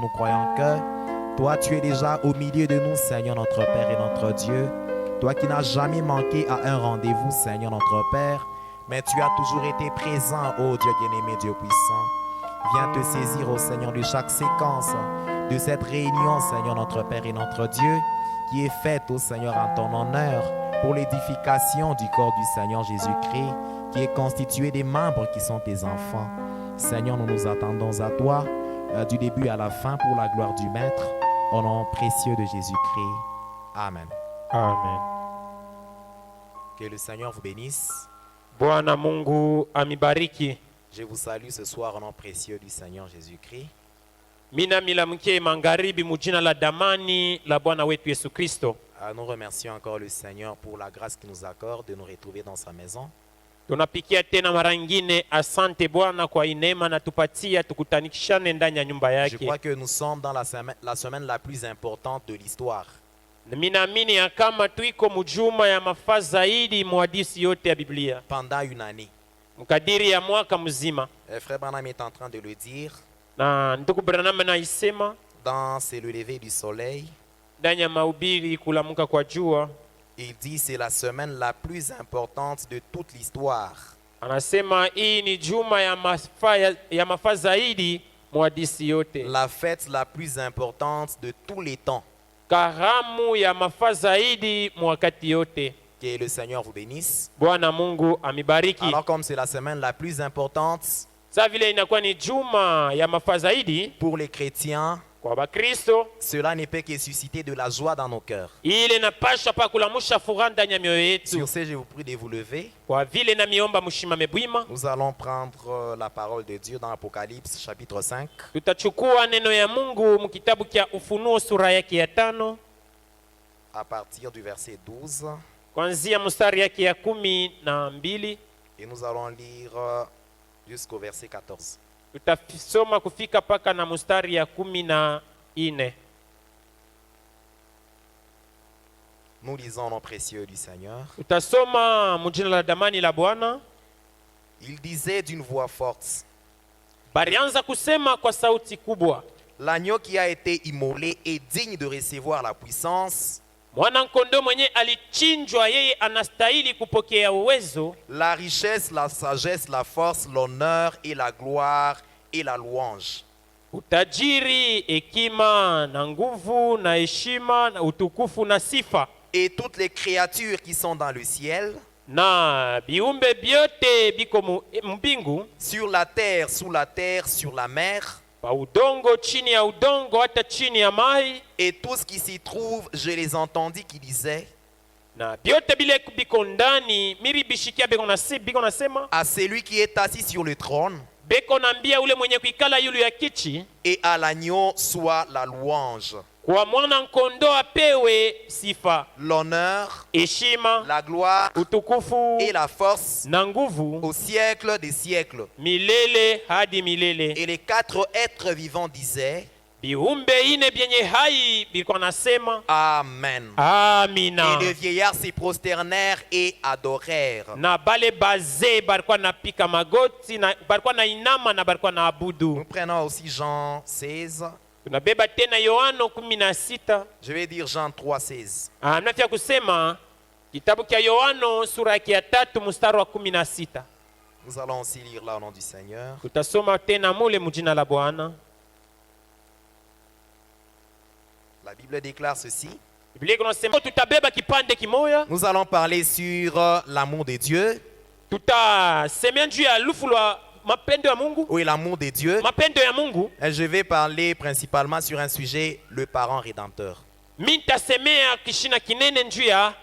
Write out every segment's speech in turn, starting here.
nous croyons que toi, tu es déjà au milieu de nous, Seigneur notre Père et notre Dieu. Toi qui n'as jamais manqué à un rendez-vous, Seigneur notre Père, mais tu as toujours été présent, ô Dieu bien-aimé, Dieu puissant. Viens te saisir, ô Seigneur, de chaque séquence de cette réunion, Seigneur notre Père et notre Dieu, qui est faite, ô Seigneur, en ton honneur, pour l'édification du corps du Seigneur Jésus-Christ, qui est constitué des membres qui sont tes enfants. Seigneur, nous nous attendons à toi, du début à la fin, pour la gloire du Maître, au nom précieux de Jésus-Christ. Amen. Amen. Que le Seigneur vous bénisse. Bwana Mungu amibariki. Je vous salue ce soir au nom précieux du Seigneur Jésus-Christ. Mina milamkie magharibi mujina la damani la Bwana wetu Yesu Kristo. Nous remercions encore le Seigneur pour la grâce qu'il nous accorde de nous retrouver dans sa maison. Tunapikia tena mara nyingine asante Bwana kwa neema na tupatia tukutanishane ndani ya nyumba Je yake. crois que nous sommes dans la semaine la plus importante de l'histoire. Minaamini ya kama tuiko mujuma ya mafaa zaidi mwadisi yote ya Biblia. Pendant une année. Mkadiri ya mwaka mzima. Frère Branham est en train de le dire. Na ndugu Branham anaisema dans C'est le lever du soleil. Ndani ya mahubiri kulamuka kwa jua. Il dit c'est la semaine la plus importante de toute l'histoire. Anasema hii ni juma ya mafaa zaidi mwadisi yote. La fête la plus importante de tous les temps. Karamu ya mafaa zaidi mwakati yote. Que le Seigneur vous bénisse. Bwana Mungu amibariki. Alors comme c'est la semaine la plus importante Sa vile inakuwa ni juma ya mafaa zaidi pour les chrétiens, kwa Bakristo, cela ne peut que susciter de la joie dans nos cœurs. ile inapasha pa kulamusha furaha ndani ya mioyo yetu. Sur ce, je vous prie de vous lever. Kwa vile na miomba mushimame bwima. Nous allons prendre la parole de Dieu dans Apocalypse chapitre 5. Tutachukua neno ya Mungu mkitabu kia Ufunuo sura yake ya 5 à partir du verset 12. kuanzia mstari yake ya 12 et nous allons lire jusqu'au verset 14. Tutasoma kufika paka na mstari ya 14. Nous lisons au nom précieux du Seigneur. Tutasoma mjina la damani la Bwana. Il disait d'une voix forte. Barianza kusema kwa sauti kubwa. L'agneau qui a été immolé est digne de recevoir la puissance, Mwana kondoo mwenye alichinjwa yeye anastahili kupokea uwezo, la richesse, la sagesse, la force, l'honneur et la gloire et la louange. utajiri, hekima na nguvu na heshima na utukufu na sifa. Et toutes les créatures qui sont dans le ciel, Na biumbe byote biko mbingu, sur la terre, sous la terre, sur la mer, pa udongo, chini ya udongo, hata chini ya mai, et tout ce qui s'y trouve, je les entendis qui disaient, na byote bile biko ndani, miri bishikia biko nasema, à celui qui est assis sur le trône beko nambia ule mwenye kuikala yulu ya kichi, et à l'agneau soit la louange, kwa mwana kondoo apewe sifa, l'honneur, heshima, la gloire utukufu et la force na nguvu au siècle des siècles. milele hadi milele. Et les quatre êtres vivants disaient, Biumbe ine byenye hai bilikuwa nasema Amen. amina. Et les vieillards se prosternèrent et adorèrent. Na bale baze balikuwa napika magoti na balikuwa na inama na balikuwa na abudu. Nous prenons aussi Jean 16. Tunabeba tena Yohano 16. Je vais dire Jean 3, 16. Nafia kusema kitabu cha Yohano sura yake ya 3 mstari wa 16. Nous allons aussi lire là au nom du Seigneur. Tutasoma tena mule mjina la Bwana. La Bible déclare ceci. Biblia inasema tutabeba kipande kimoya. Nous allons parler sur l'amour de Dieu. Tutasemea juu ya lufu lwa mapendo ya Mungu. Oui, l'amour de Dieu. Mapendo ya Mungu. Et je vais parler principalement sur un sujet, le parent rédempteur. Mintasemea kishina kinene juu ya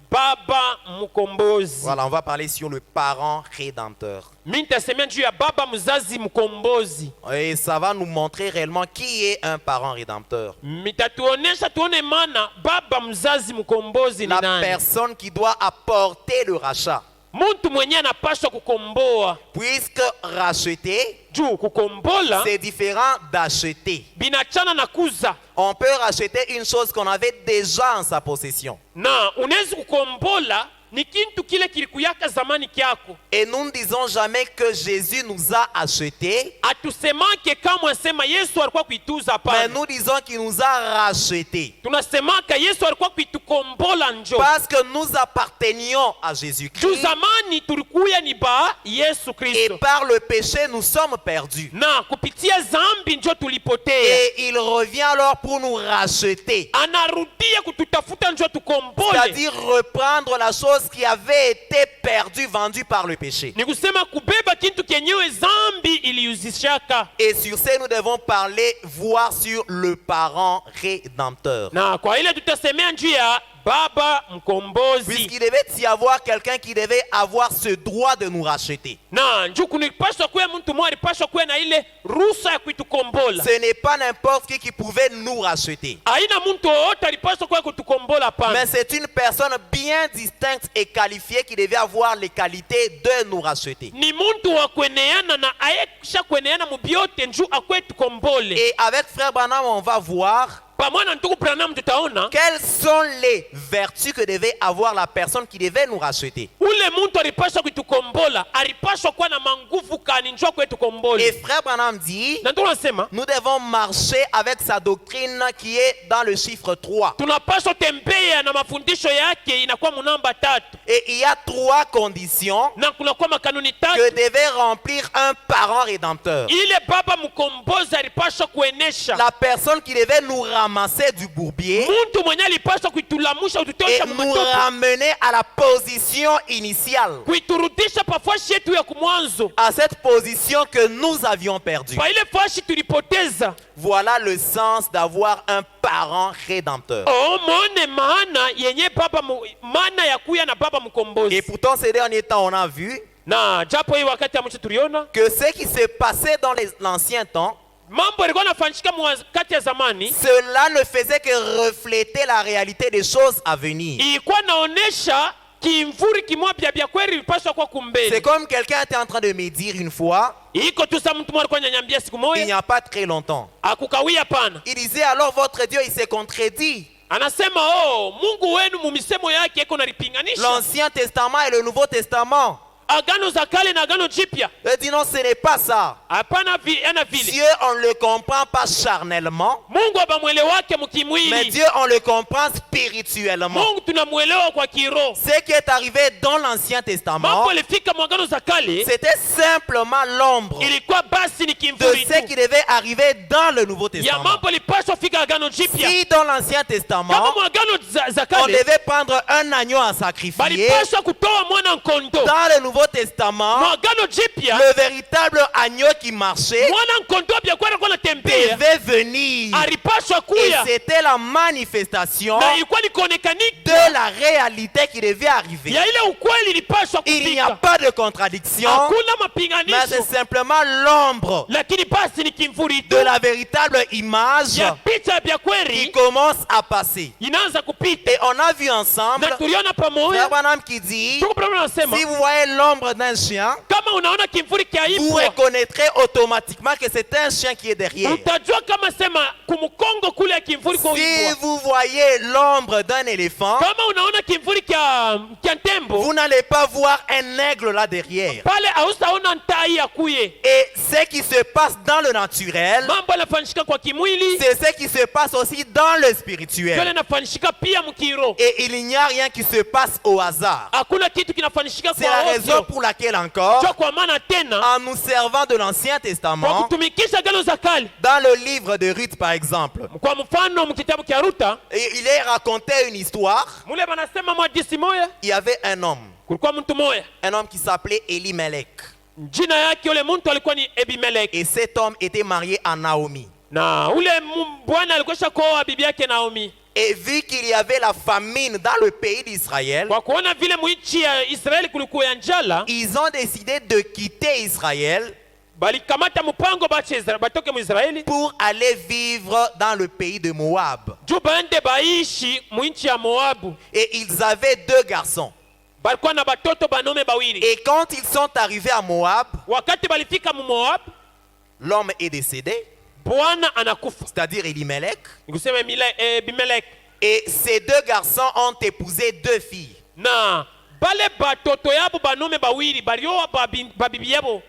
baba mkombozi. Voilà, on va parler sur le parent rédempteur. Mintasemea juu ya baba mzazi mkombozi. Et ça va nous montrer réellement qui est un parent rédempteur. Mitatuonesha tuone maana baba mzazi mkombozi ni La nani. personne qui doit apporter le rachat. Muntu mwenye anapaswa kukomboa. Puisque racheter, Juu kukombola c'est différent d'acheter. binachana na kuza. On peut racheter une chose qu'on avait déjà en sa possession. Na unaweza kukombola ni kintu kile kilikuyaka zamani kyako. Et nous ne disons jamais que Jésus nous a achetés, Atusemake kama asema Yesu alikuwa kuituza mais hapana. nous disons qu'il nous a rachetés. Tunasemaka Yesu alikuwa kuitukombola njo. Parce que nous appartenions à Juu Jésus-Christ. zamani tulikuya ni ba Yesu Et Kristo. par le péché, nous sommes perdus. Na kupitia zambi njo tulipotea. Et il revient alors pour nous racheter. Anarudia kututafuta njo tukombole. C'est-à-dire reprendre la chose qui avait été perdue, vendue par le péché. Ni kusema kubeba kintu kenyewe zambi iliuzishaka. Et sur ce, nous devons parler, voir sur le parent rédempteur. Na kwa ile tutasemea njuu ya baba mkombozi. Puisqu'il devait y avoir quelqu'un qui devait avoir ce droit de nous racheter. Na njuu kunipaswa kuwe mtu mmoja alipaswa kuwe na ile ruhusa ya kuitukombola. Ce n'est pas n'importe qui pouvait nous racheter. Haina mtu wowote alipaswa kuwe kutukombola hapana. Mais c'est une personne bien distincte et qualifiée qui devait avoir les qualités de nous racheter. Ni mtu wa kueneana na ayekisha kueneana mubyote njuu akwe tukombole. Et avec Frère Branham, on va voir Pamoja na ndugu Branham tutaona quelles sont les vertus que devait avoir la personne qui devait nous racheter. ule mtu alipaswa kutukombola alipaswa kuwa na manguvu kani njoo kwetu Et kombole. Frère Branham dit, Na ndio nasema nous devons marcher avec sa doctrine qui est dans le chiffre 3. tunapaswa tembea na mafundisho yake inakuwa munamba 3 Et il y a 3 conditions na kunakuwa makanuni que 3 devait remplir un parent rédempteur. ile baba mkombozi alipaswa kuenesha. La personne qui devait nous ramasser du bourbier Mtu mwenye alipaswa kuitulamusha et ututosha nous mumatoto ramener à la position initiale, kuiturudisha pa fashi yetu ya kumwanzo à cette position que nous avions perdue. pa ile fashi tulipoteza. Voilà le sens d'avoir un parent rédempteur. Mone maana yenye baba maana ya kuya na baba Et mkombozi. pourtant, ces derniers temps, on a vu Na japo hii wakati ya mwisho tuliona que ce qui se passait dans l'ancien temps, mambo yalikuwa yanafanyika wakati ya zamani, cela ne faisait que refléter la réalité des choses à venir. ilikuwa naonesha kimvuri kimwapya bya kweli ilipaswa kwa C'est kumbele. comme quelqu'un était en train de me dire une fois, Iko tu sa mtu mmoja alikuwa ananiambia siku il n'y moja, a pas très longtemps. akukawia pana. Il disait alors votre Dieu, il s'est contredit. Anasema Mungu wenu mumisemo yake iko nalipinganisha. L'Ancien Testament et le Nouveau Testament. Agano za kale na agano jipya. Il dit non, ce n'est pas ça. Hapana ana vile. Dieu, on ne le comprend pas charnellement, Mungu abamwelewake mais mkimwili. Dieu, on le comprend spirituellement. Mungu tunamwelewa kwa kiroho. Ce qui est arrivé dans l'Ancien Testament, Mambo ilifika mwagano za kale c'était simplement l'ombre ilikuwa basi ni de kimvuri ce qui tu. devait arriver dans le Nouveau Ya Testament. mambo ilipaswa fika agano jipya. Si dans l'Ancien Kama Testament, mwagano za on kale devait prendre un agneau à sacrifier, balipaswa kutoa mwana nkondo. dans le Nouveau Testament, Mwagano jipya le véritable agneau qui marchait mwana nkondo bya kweli alikuwa anatembea. devait venir. Alipaswa Et kuya c'était la manifestation na ilikuwa ni kuonekanika de la réalité qui devait arriver. ya ile ukweli ilipaswa Il n'y a kufika. pas de contradiction, Hakuna mais mapinganisho, c'est simplement l'ombre lakini basi ni kimvuri tu de la véritable image ya picha bya qui kweli commence à passer. inaanza kupita. Et on a vu ensemble Na tuliona Frère pamoja Branham qui dit, tuko pamoja, nasema si vous voyez l'ombre d'un chien, kama unaona kimvuri kia vous ipo reconnaîtrez automatiquement que c'est un chien qui est derrière. utajua kama sema kumkongo kule ya kimvuri kwa Si uibwa. vous voyez l'ombre d'un éléphant, Kama unaona kimvuri kia tembo vous n'allez pas voir un aigle là derrière. pale hausaona ntai ya kuye. Et ce qui se passe dans le naturel, Mambo yanafanyika kwa kimwili c'est ce qui se passe aussi dans le yale spirituel. yanafanyika pia mkiro. Et il n'y a rien qui se passe au hasard. Hakuna kitu kinafanyika C'est la kwa raison ovyo. pour laquelle encore, Cho kwa maana tena en nous servant de l'Ancien kwa Testament, kutumikisha agano za kale, dans le livre de Ruth par exemple, kwa mfano mkitabu kia Ruta et il est raconté une histoire. mule banasema mwadisi moya, Il y avait un homme qui s'appelait Elimelech. jina yake ule mtu alikuwa ni Ebimelek, Et cet homme était marié à Naomi. na ule bwana alikuwa kuoa bibi yake Naomi. Et vu qu'il y avait la famine dans le pays d'Israël, Kwa kuona vile muichi ya Israeli kulikuwa ya njala, ils ont décidé de quitter Israël balikamata mpango batoke mu Israeli pour aller vivre dans le pays de Moab. juu baende baishi muinchi ya Moabu. Et ils avaient 2 garçons. Balikuwa na batoto banome bawili. Et quand ils sont arrivés à Moab, Wakati balifika mu Moab, l'homme est décédé, bwana anakufa, c'est-à-dire Elimelech. nikusema Ebimelek, Et ces 2 garçons ont épousé 2 filles. na bale batoto yabo banome bawiri balioa babibi yabo.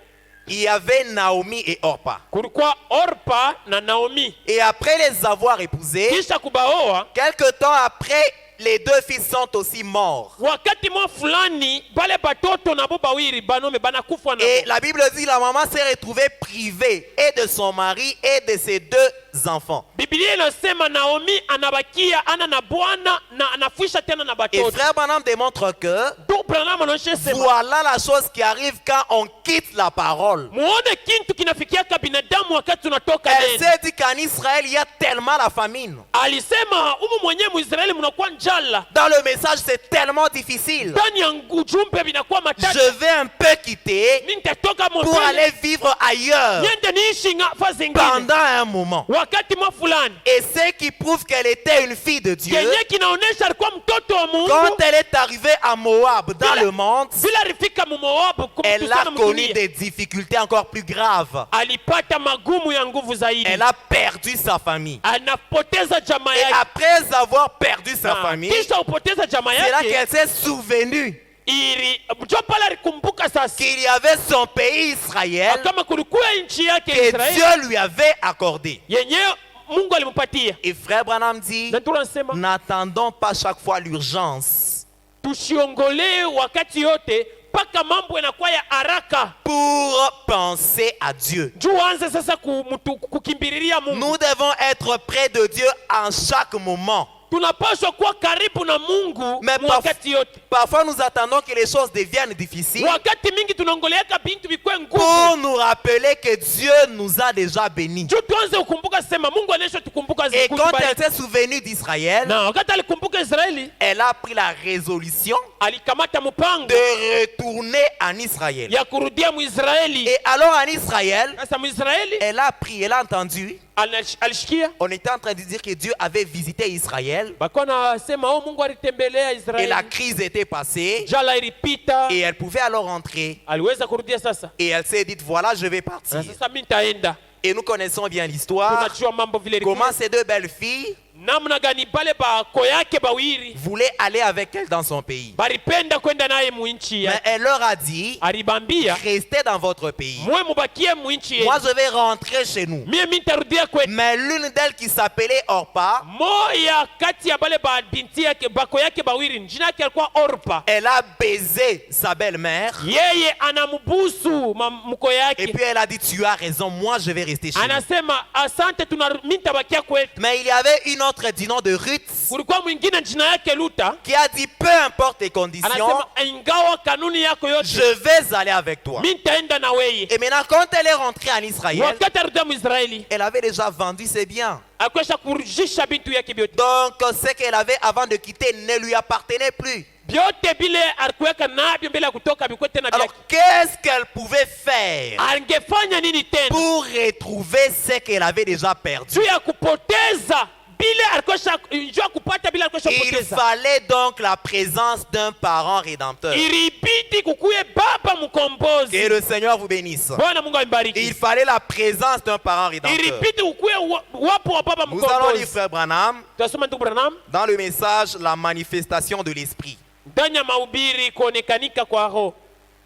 Il y avait Naomi et Orpa. Kulikuwa Orpa na Naomi. Et après les avoir épousés, Kisha kubaoa, quelque temps après, les deux fils sont aussi morts. wakati mwa fulani bale batoto nabo bawiri banome banakufa nabo. Et la Bible dit la maman s'est retrouvée privée et de son mari et de ses deux enfants. Biblia inasema Naomi anabakia ana na bwana na anafuisha tena na Et batoto. frère Branham démontre que Ndugu Branham anaonyesha sema voilà la chose qui arrive quand on quitte la parole. muone kintu kinafikiaka binadamu wakati tunatoka Elle neno. s'est dit qu'en Israël, il y a tellement la famine. Alisema umu mwenyewe Muisraeli mnakuwa njala. Dans le message, c'est tellement difficile. Ndani ya ujumbe binakuwa matatu. Je vais un peu quitter Mimi nitatoka pour mbele. aller vivre ailleurs Niende niishi nafasi zingine. pendant un moment. Wakati mwa fulani. Et ce qui prouve qu'elle était une fille de Dieu, Kenye kinaonesha alikuwa mtoto wa Mungu. quand elle est arrivée à Moab dans le monde, Bila alifika mu Moabu elle a connu des difficultés encore plus graves. alipata magumu ya nguvu zaidi. Elle a perdu sa famille. Anapoteza jamaa Et yake. après avoir perdu sa famille, Kisha upoteza jamaa c'est là yake. qu'elle s'est souvenue Ili mjo pale alikumbuka sasa qu'il y avait son pays Israël kama kulikuwa nchi yake que Israeli Dieu lui avait accordé. yenyewe Mungu alimpatia. Et frère Branham dit, Na tunasema n'attendons pas chaque fois l'urgence tusiongolee wakati yote mpaka mambo yanakuwa ya haraka pour penser à Dieu. juu anze sasa kukimbililia Mungu. Nous devons être près de Dieu en chaque moment. Tunapaswa kuwa karibu na Mungu Mais wakati yote. parfois nous attendons que les choses deviennent difficiles Wakati mingi tunongoleaka bintu bikwe nguvu pour nous rappeler que Dieu nous a déjà bénis. juu tuanze kukumbuka sema Mungu anesha tukumbuka Et quand elle kutubariki. s'est souvenue d'Israël, Na wakati alikumbuka Israeli elle a pris la résolution alikamata mpango de retourner en Israël. ya kurudia Muisraeli. Et alors en Israël, Sasa Muisraeli elle a appris, elle a entendu. alishikia On était en train de dire que Dieu avait visité Israël bakuwa nasema oh, Mungu alitembelea et Israeli, la crise était passée jala ilipita, et elle pouvait alors rentrer. aliweza kurudia sasa. Et elle s'est dit, voilà, je vais partir. Na sasa mimi nitaenda. Et nous connaissons bien l'histoire. Tunajua mambo vile ilikuwa. Comment ces deux belles filles Namna gani bale bako yake bawiri voulaient aller avec elle dans son pays. balipenda kwenda naye mu nchi Mais yake. elle leur a dit, Alibambia restez dans votre pays. mwe mubakie mu nchi Moi, yenu. je vais rentrer chez nous. Mimi nitarudia kwetu. Mais l'une d'elles qui s'appelait Orpa, Moya kati ya bale ba binti yake bako yake bawiri jina yake alikuwa Orpa. elle a baisé sa belle-mère. Yeye anambusu mko Et yake. puis elle a dit, tu as raison, moi je vais rester chez nous. Anasema asante mimi nitabakia kwetu. Mais il y avait une autre du nom de Ruth Kulikuwa mwingine jina yake Luta. qui a dit, peu importe les conditions, Anasema ingawa kanuni yako yote je vais aller avec toi. mimi nitaenda na weye. Et maintenant, quand elle est rentrée en Israël, Wakati arudia Muisraeli elle avait déjà vendu ses biens. akwesha kurudisha bintu yake vyote. Donc, ce qu'elle avait avant de quitter ne lui appartenait plus. Vyote bile alikuweka navyo mbele ya kutoka bikuwe tena Alors, vyake. qu'est-ce qu'elle pouvait faire Angefanya nini tena pour retrouver ce qu'elle avait déjà perdu? juu ya kupoteza bile alikosha juu ya kupata bile alikosha Il kupoteza? fallait donc la présence d'un parent rédempteur. Ilibidi kukuye baba Que mkombozi. le Seigneur vous bénisse. Bwana Mungu Il ambariki. fallait la présence d'un parent rédempteur. Ilibidi kukuye wapo wa baba Nous allons lire mkombozi. Frère Branham Tunasoma ndugu Branham dans le message La manifestation de l'esprit. ndani ya mahubiri kuonekanika kwa roho.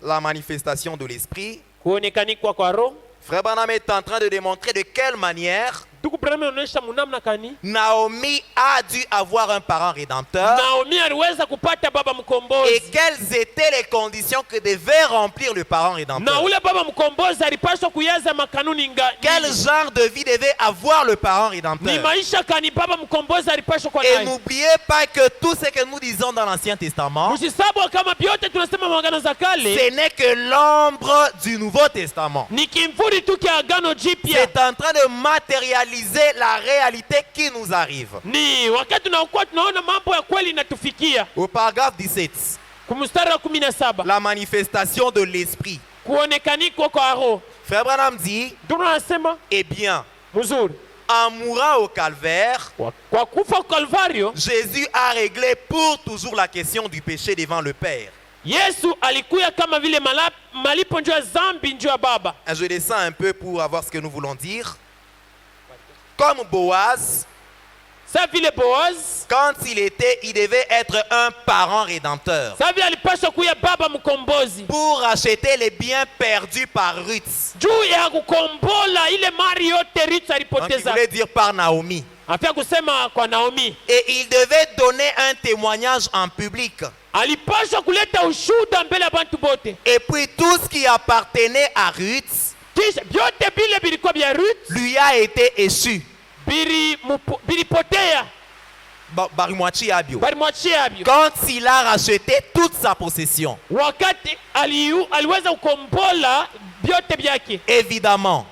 La manifestation de l'esprit. Kuonekanika kwa roho. Frère Branham est en train de démontrer de quelle manière Ndugu Branham anaonyesha munamna kani Naomi a dû avoir un parent rédempteur Naomi aliweza kupata baba et mkombozi. quelles étaient les conditions que devait remplir le parent Na rédempteur. ule baba mkombozi alipaswa kuyaza makanuni Quel genre de vie devait avoir le parent ni rédempteur. maisha kani baba mkombozi alipaswa kwa Et naye. n'oubliez pas que tout ce que nous disons dans l'Ancien Testament, Msisabu kama vyote tunasema maagano za kale ce n'est que l'ombre du Nouveau Testament. ni kimvuri tu kia agano jipya. C'est en train de matérialiser la réalité qui nous arrive. Ni wakati tunakuwa tunaona mambo ya kweli inatufikia. Au paragraphe 17, Kumstari wa 17 la manifestation de l'esprit. kuonekanika kwa roho. Frère Branham dit, Tunasema eh bien, mzuri en mourant au calvaire, kwa kufa Kalvario Jésus a réglé pour toujours la question du péché devant le Père. Yesu alikuya kama vile malipo njoo ya zambi njoo ya baba. Je descends un peu pour avoir ce que nous voulons dire. Comme Boaz, Sa vile Boaz quand il devait être un parent rédempteur Sasa vile alipaswa kuya baba mkombozi pour racheter les biens perdus par Ruth. juu ya kukombola ile mali yote Ruth Donc, il alipoteza. voulait dire par Naomi. Afia kusema kwa Naomi, Et il devait donner un témoignage en public. alipaswa kuleta ushuhuda mbele ya bantu bote. Et puis tout ce qui appartenait à Ruth Kisha vyote vile vilikuwa vya Ruth lui a été échu. vilipotea, Barimwachi Abio. balimwachia abyo. Quand il a racheté toute sa possession, Wakati aliweza kukombola vyote vyake, évidemment,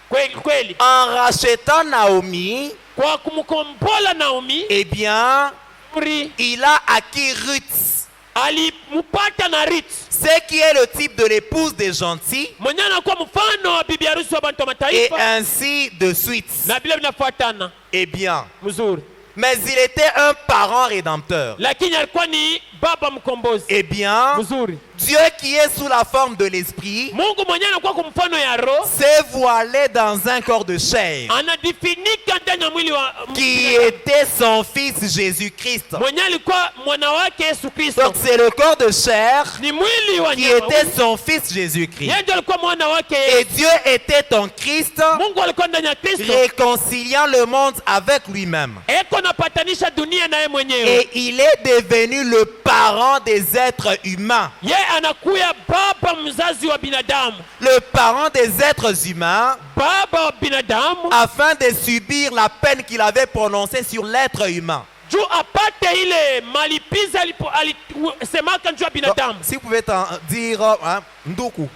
kweli kweli, en rachetant Naomi, kwa kumkombola Naomi, eh bien, uri il a acquis Ruth, alimpata na Ruth ce qui est le type de l'épouse des gentils, mwenye anakuwa mfano wa bibi harusi wa bantu wa et mataifa, ainsi de suite. na vile vinafuatana Eh bien, mzuri, mais il était un parent rédempteur. lakini alikuwa ni baba mkombozi Eh bien, mzuri. Dieu qui est sous la forme de l'esprit Mungu mwenye anakuwa kwa mfano ya roho, s'est voilé dans un corps de chair anajifunika ndani ya mwili wa qui était son fils Jésus-Christ. mwenye alikuwa mwana wake Yesu Kristo, Donc c'est le corps de chair ni mwili wa qui nyama. était son fils Jésus-Christ. Yeye ndiye alikuwa mwana wake Et Yesu. Dieu était en Christ, Mungu alikuwa ndani ya Kristo, réconciliant le monde avec lui-même. eko napatanisha dunia naye mwenyewe. Et il est devenu le parent des êtres humains. Yeye anakuya baba mzazi wa binadamu, Le parent des êtres humains, baba wa binadamu, afin de subir la peine qu'il avait prononcée sur l'être humain. juu apate ile malipizi alisemaka juu ya Donc, binadamu. si vous pouvez dire, hein, Nduku,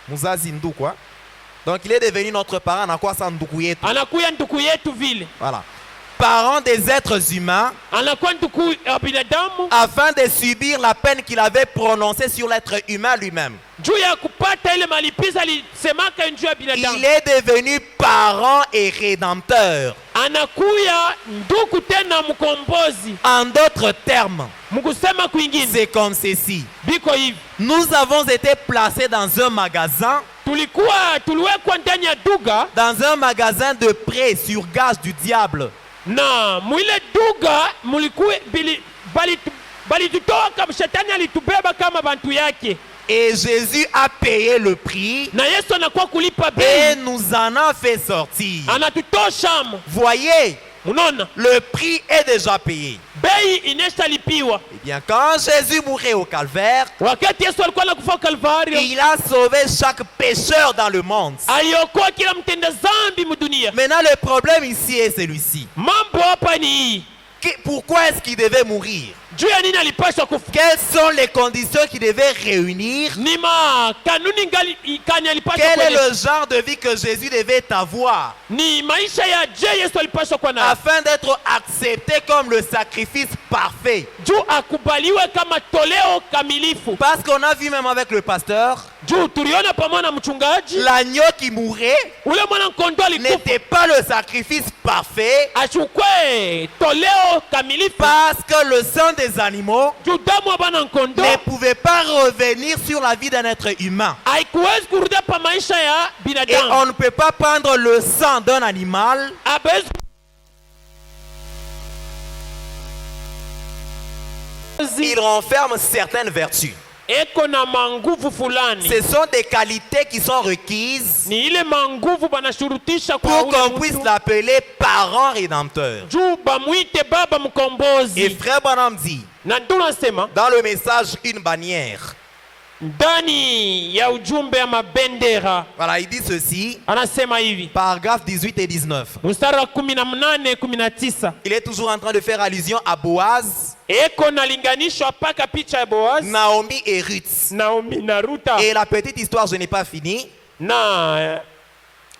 Muzazi Nduku, hein? Donc il est devenu notre parent, à quoi ça Nduku yetu? Anakuya nduku yetu vile, Voilà. Parent des êtres humains, anakuwa nduku ya binadamu afin de subir la peine qu'il avait prononcée sur l'être humain lui-même. juu ya kupata ile malipizi alisemaka juu ya binadamu. Il est devenu parent et rédempteur. Anakuya nduku tena mkombozi. En d'autres termes, Mkusema kwingine c'est comme ceci. biko hivi, Nous avons été placés dans un magasin, tuliwekwa ndani ya duga, dans un magasin de prêt sur gage du diable. na mwile duga mulikuwa balitutoka, shetani alitubeba kama bantu yake, Et Jésus a payé le prix na Yesu anakuwa kulipa et bei, nous en a fait sortir. anatutoshamo. Voyez, Unaona, le prix est déjà payé. bei ineshalipiwa. Eh bien, quand Jésus mourait au calvaire, Wakati Yesu alikuwa anakufa Kalvario, il a sauvé chaque pécheur dans le monde. aliokoa kila mtenda zambi mudunia. Maintenant, le problème ici est celui-ci. Mambo hapa ni hii, Pourquoi est-ce qu'il devait mourir? juu ya nini alipaswa kufa? Quelles sont les conditions qu'il devait réunir? Ni kanuni kani alipaswa Quel est kueleza? le genre de vie que Jésus devait avoir Ni maisha ya je Yesu alipaswa kuwa nayo, afin d'être accepté comme le sacrifice parfait? juu akubaliwe kama toleo kamilifu. Parce qu'on a vu même avec le pasteur, Juu tuliona pamoja na mchungaji, l'agneau qui mourait ule mwana kondoo alikufa n'était pas le sacrifice parfait, achukue toleo kamilifu, parce que le sang des animaux juu damu ya bwana kondoo ne pouvait pas revenir sur la vie d'un être humain. haikuwezi kurudia pa maisha ya Et binadamu. on ne peut pas prendre le sang d'un animal Abezi il renferme certaines vertus. eko na manguvu fulani, Ce sont des qualités qui sont requises ni ile manguvu banashurutisha kwa pour qu'on ule puisse mtu, l'appeler parent rédempteur. juu bamwite baba Et mkombozi. frère Branham dit, Na tunasema dans le message Une bannière, ndani ya ujumbe ya mabendera voilà, il dit ceci, anasema hivi, paragraphes 18 et 19. mstari wa 18 19, Il est toujours en train de faire allusion à Boaz, eko nalinganishwa paka picha ya Boaz, Naomi et Ruth. Naomi na Ruta. Et la petite histoire, je n'ai pas fini. Na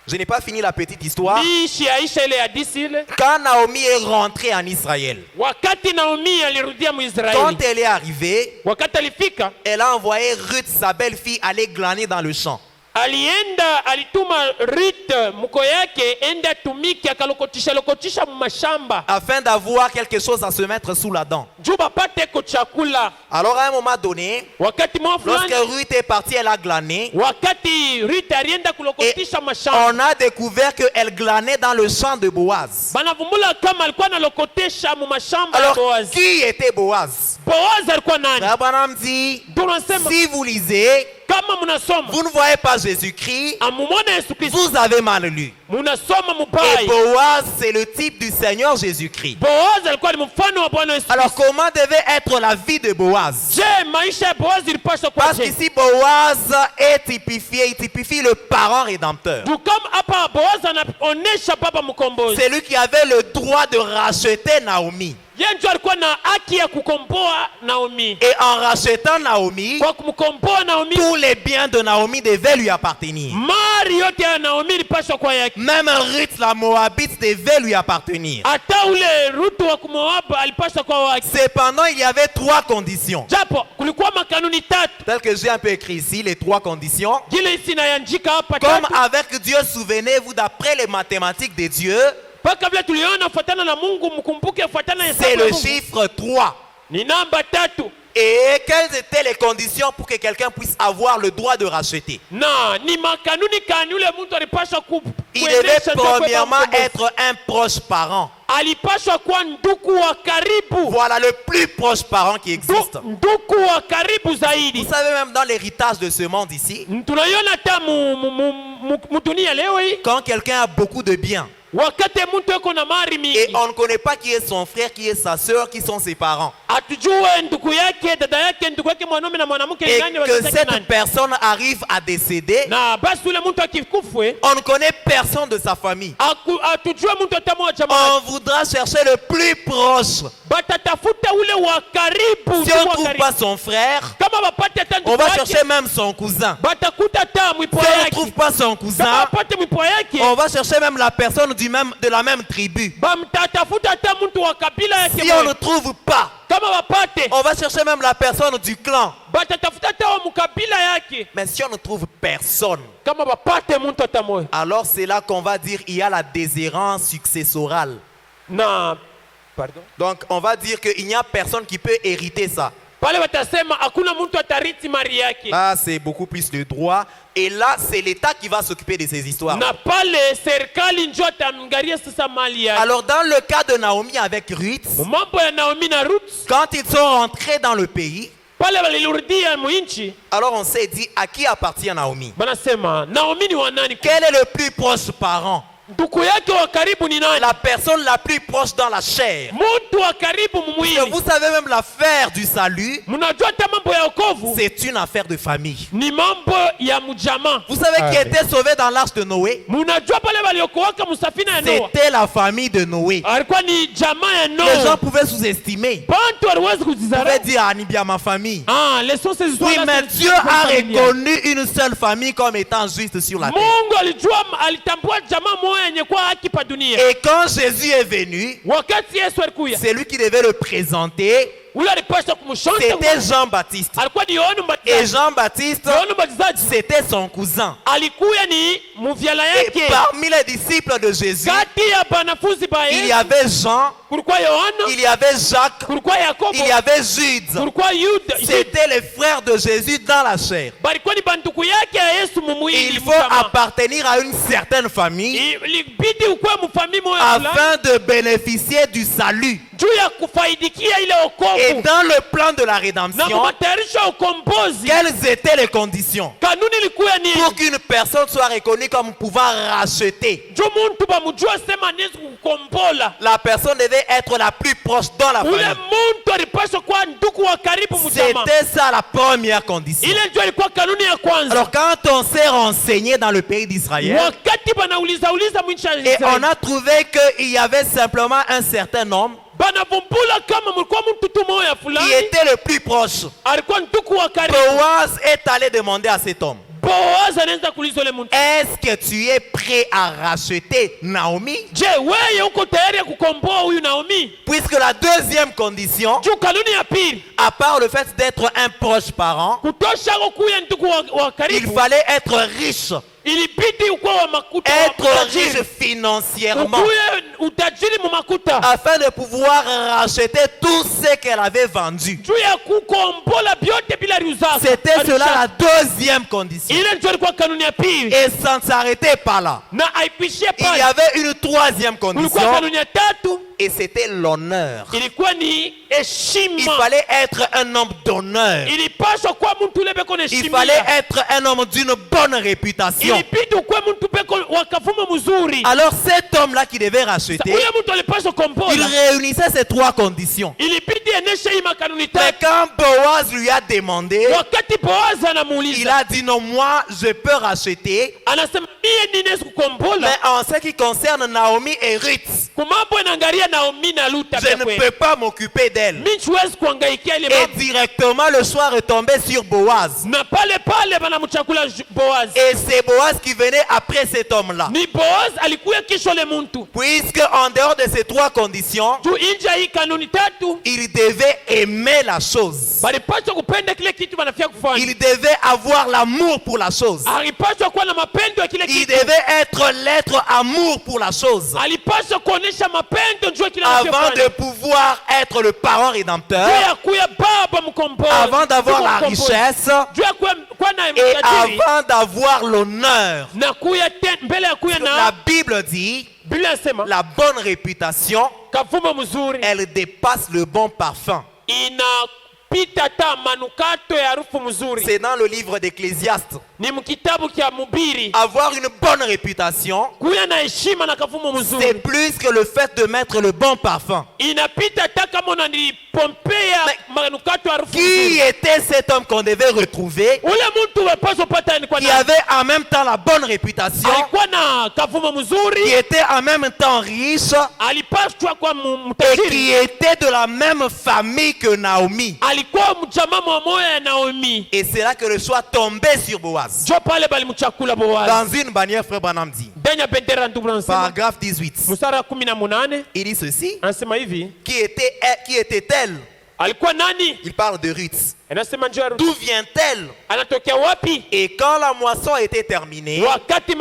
Je n'ai pas fini la petite histoire. bishi aisha ile hadithi ile, Quand Naomi est rentrée en Israël, wakati Naomi alirudia quand Mwisraeli, elle est arrivée, wakati alifika elle a envoyé Ruth, sa belle-fille, aller glaner dans le champ. alienda alituma Ruth mko yake enda tumiki akalokotisha mashamba afin d'avoir quelque chose à se mettre sous la dent. juu bapate ko chakula. Alors à un moment donné, Wakati mwa lorsque fulani Ruth est partie, elle a glané. wakati Ruth alienda Et kulokotisha mashamba on a découvert qu'elle glanait dans le champ de Boaz. banavumbula kama alikuwa analokotesha mu mashamba ya Alors, Boaz. qui était Boaz? Boaz alikuwa nani? Frère Branham dit, Tunasema si vous lisez, kama mnasoma vous ne voyez pas Jésus-Christ, amumwona Yesu Kristo, vous avez mal lu. mnasoma Et mubaya. Boaz, c'est le type du Seigneur Jésus-Christ. Boaz alikuwa ni mfano wa Bwana Yesu. Alors, comment devait être la vie de Boaz? Je, maisha ya Boaz ilipaswa kuwa Parce je? qu'ici, Boaz est typifié, il typifie le parent rédempteur. Juu kama hapa Boaz anaonesha baba mkombozi. C'est lui qui avait le droit de racheter Naomi. Yeye ndio alikuwa na haki ya kukomboa Naomi. Et en rachetant Naomi, Kwa kumkomboa Naomi, tous les biens de Naomi devaient lui appartenir. mali yote ya Naomi ilipaswa kuwa yake. Même Ruth la Moabite devait lui appartenir. Hata ule Rutu wa Moabu alipaswa kuwa wake. Cependant, il y avait trois conditions. Japo kulikuwa makanuni tatu. Telles que j'ai un peu écrit ici, les trois conditions. Jile isi nayanjika hapa Comme tatu. avec Dieu, souvenez-vous, d'après les mathématiques de Dieu, Paka vile tuliona fuatana na Mungu, mkumbuke fuatana na c'est hesabu ya le Mungu. chiffre 3. Ni namba tatu. Et quelles étaient les conditions pour que quelqu'un puisse avoir le droit de racheter? Na ni makanuni kani ule mtu alipaswa Il devait premièrement être un proche parent. alipaswa kuwa ndugu wa karibu. Voilà le plus proche parent qui existe. Ndugu wa karibu Vous zaidi. savez, même dans l'héritage de ce monde ici, Tunaiona hata mudunia leo hii quand quelqu'un a beaucoup de biens wakati mtu yuko na mali et mingi, on ne connaît pas qui est son frère, qui est sa soeur, qui sont ses parents, atujue ndugu yake, dada yake, ndugu yake mwanaume na mwanamke et nani que wazazi yake cette nani. personne arrive à décéder, Na basi ule mtu akikufwe on ne connaît personne de sa famille. atujue mtu hata mmoja jamaa. On voudra chercher le plus proche. Batatafuta ule wa karibu, Si ndugu on wa ne trouve karibu. pas son frère, Kama bapate hata on ndugu va yake, chercher même son cousin. batakuta hata Si mwipo on ne yake. trouve pas son Kama cousin, bapate mwipo yake, on va chercher même la personne de la même tribu. bamtatafuta hata mtu wa kabila yake. Si on ne moja. trouve pas, Kama bapate, on va chercher même la personne du clan. batatafuta hata wa mkabila yake. Mais si on ne trouve personne, Kama bapate mtu hata moja. alors c'est là qu'on va dire il y a la déshérence successorale. Na pardon. Donc on va dire qu'il n'y a personne qui peut hériter ça. Pale watasema hakuna mtu atariti mali yake. Là c'est beaucoup plus de droit. Et là c'est l'État qui va s'occuper de ces histoires. Na pale serikali ndio atamngalia sasa mali yake. Alors dans le cas de Naomi avec Ruth, Mambo ya Naomi na Ruth, quand ils sont rentrés dans le pays, pale walirudia muinchi, alors on s'est dit à qui appartient Naomi? banasema Naomi ni wa nani? Quel est le plus proche parent? Ndugu yake wa karibu ni nani? La personne la plus proche dans la chair. Mtu wa karibu Et mumwili. vous savez même l'affaire du salut, Mnajua hata mambo ya wokovu c'est une affaire de famille. ni mambo ya mjamaa. Vous savez qui Amen. était sauvé dans l'arche de Noé? Mnajua pale waliokuwaka msafina ya Noa C'était la famille de Noé. alikuwa ni jamaa ya Les gens Noa. pouvaient sous-estimer. Bantu waliwezi Ils pouvaient kujizarau. dire, ah, ni bien ma famille. Ah, laissons ces histoires. Oui, mais Dieu a reconnu une seule famille comme étant juste sur la terre. Mungu alijua, alitambua jamaa moja yenye kuwa haki pa dunia. Et quand Jésus est venu, Wakati Yesu alikuya, c'est lui qui devait le présenter. ule alipaswa kumshonta. C'était Jean-Baptiste. Alikuwa ni Yohana Et Mbatizaji. Jean-Baptiste, Yohana Mbatizaji c'était son cousin. alikuya ni muvyala Et yake. parmi les disciples de Jésus, Kati ya banafunzi ba il y Yesu avait Jean, kulikuwa Yohana, il y avait Jacques, kulikuwa Yakobo, il y avait Jude. kulikuwa Yuda. C'était les frères de Jésus dans la chair. Balikuwa ni banduku yake ya Yesu mumwili. Il faut appartenir à une certaine famille Ilibidi ukuwe mfamii moja fulani afin de bénéficier du salut. juu ya kufaidikia ile Et wokovu dans le plan de la na rédemption, kumatayarisha ukombozi. quelles étaient les conditions Kanuni ilikuwa ni pour qu'une personne soit reconnue comme pouvant racheter? juu muntu bamujua sema anaweza kukombola. La personne devait être la plus proche dans la Ule famille. muntu alipaswa kuwa ndugu wa karibu mjamaa. C'était ça la première condition. Ile ndio ilikuwa kanuni ya kwanza. Alors quand on s'est renseigné dans le pays d'Israël, Wakati banauliza mwinchi ya et on Israeli, a trouvé qu'il y avait simplement un certain homme banavumbula kama mulikuwa mtu tu moya qui fulani était le plus proche. alikuwa ndugu wa karibu. Boaz est allé demander à cet homme, Boaz anaweza kuuliza ule muntu, est-ce que tu es prêt à racheter Naomi? je, wewe uko tayari ya kukomboa huyu Naomi? Puisque la deuxième condition, juu kanuni ya pili à part le fait d'être un proche parent, kutosha kuya ndugu wa il karibu, fallait être riche, ilibidi ukuwe wa makuta, wa être utajiri. riche financièrement, Ukuwe utajiri mu makuta afin de pouvoir racheter tout ce qu'elle avait vendu. juu ya kukombola byote bila riuzaka. C'était cela la deuxième condition. Ile ndio ilikuwa kanuni ya pili, Et ça ne s'arrêtait pas là. na haikuishia Il y pale. avait une troisième Kulikuwa condition, kanuni ya tatu, et c'était l'honneur. ilikuwa ni Il heshima. fallait être un homme d'honneur. Ilipaswa kuwa mtu ule beko Il neheshimia. fallait être un homme d'une bonne réputation. Ilibidi ukuwe mtu beko wakafumo mzuri. Alors cet homme-là qui devait racheter, Ule mtu alipaswa il kombola, réunissait ces trois conditions. ilibidi eneshe hii makanuni Mais tatu. quand Boaz lui a demandé, Wakati Boazi il anamuuliza, a dit non, moi je peux racheter, anasema mie ninaweza kukombola mais en ce qui concerne Naomi et Ruth, kumambo inaangalia Naomi na Luta. je ne peux pas m'occuper d'elle. Mimi siwezi kuangaikia ile Et mambo. directement le choix retombait sur Boaz. Na pale pale banamchakula Boazi. Et c'est Boaz qui venait après cet homme-là. Ni Boazi alikuya kisho le muntu. Puisque en dehors de ces trois conditions, Tu inja hii kanuni tatu, il devait aimer la chose. balipaswa kupenda kile kitu banafia kufanya. Il devait avoir l'amour pour la chose. Alipaswa kuwa na mapendo ya kile Il kitu. devait être l'être amour pour la chose. Alipaswa kuonesha mapendo juu ya kile anafia Avant de kufanya. pouvoir être le parent rédempteur, Juu ya kuya baba mkombozi. avant d'avoir la Mkombozi. richesse Juu ya kuwa na et mtajiri. avant d'avoir l'honneur. Na kuya mbele ya kuya La na Bible dit, Biblia inasema la bonne réputation, kafumo mzuri elle dépasse le bon parfum. inapita ta manukato ya harufu mzuri. C'est dans le livre d'Ecclésiaste. Ni mkitabu kya Mhubiri. Avoir une bonne réputation, Kuya na heshima na kafumo c'est mzuri plus que le fait de mettre le bon parfum. inapita ta kama unanipompea manukato ya harufu Qui mzuri. était cet homme qu'on devait retrouver, Ule mtu wepaswa pata ni kwa qui nani? avait en même temps la bonne réputation, Alikuwa na kafumo qui mzuri, était en même temps riche alipaswa kwa et mtajiri, qui était de la même famille que Naomi. alikuwa mjamaa wa moyo ya Naomi. Et c'est là que le choix tombait sur Boaz. Jo pale balimchakula Boazi. Dans une bannière, frère Branham dit, Ndani ya bendera ndugu anasema paragraphe 18, mstari wa 18 il dit ceci, anasema hivi, qui était-elle? alikuwa nani? Il parle de Ruth. Anasema njoo Ruth. D'où vient-elle? Anatokea wapi? Et quand la moisson était terminée, Wakati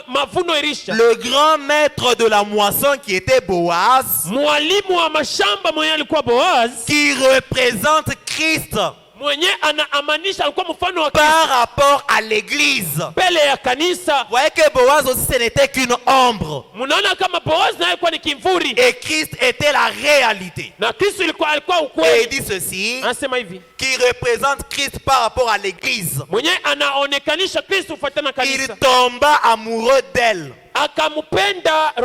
mavuno irisha, le grand maître de la moisson qui était Boaz, mwalimu wa mashamba mwenye alikuwa Boazi, qui représente Christ mwenye anaamanisha, alikuwa mfano wa par Kristo rapport à l'église. mbele ya kanisa. Vous voyez que Boaz aussi ce n'était qu'une ombre Mnaona kama Boazi naye alikuwa ni kimvuri et Christ était la réalité. na Kristo alikuwa Et il ukweli. dit ceci, Anasema hivi, qui représente Christ par rapport à l'église. mwenye anaonekanisha Kristo kufuatana na Il kanisa, tomba amoureux d'elle akampenda et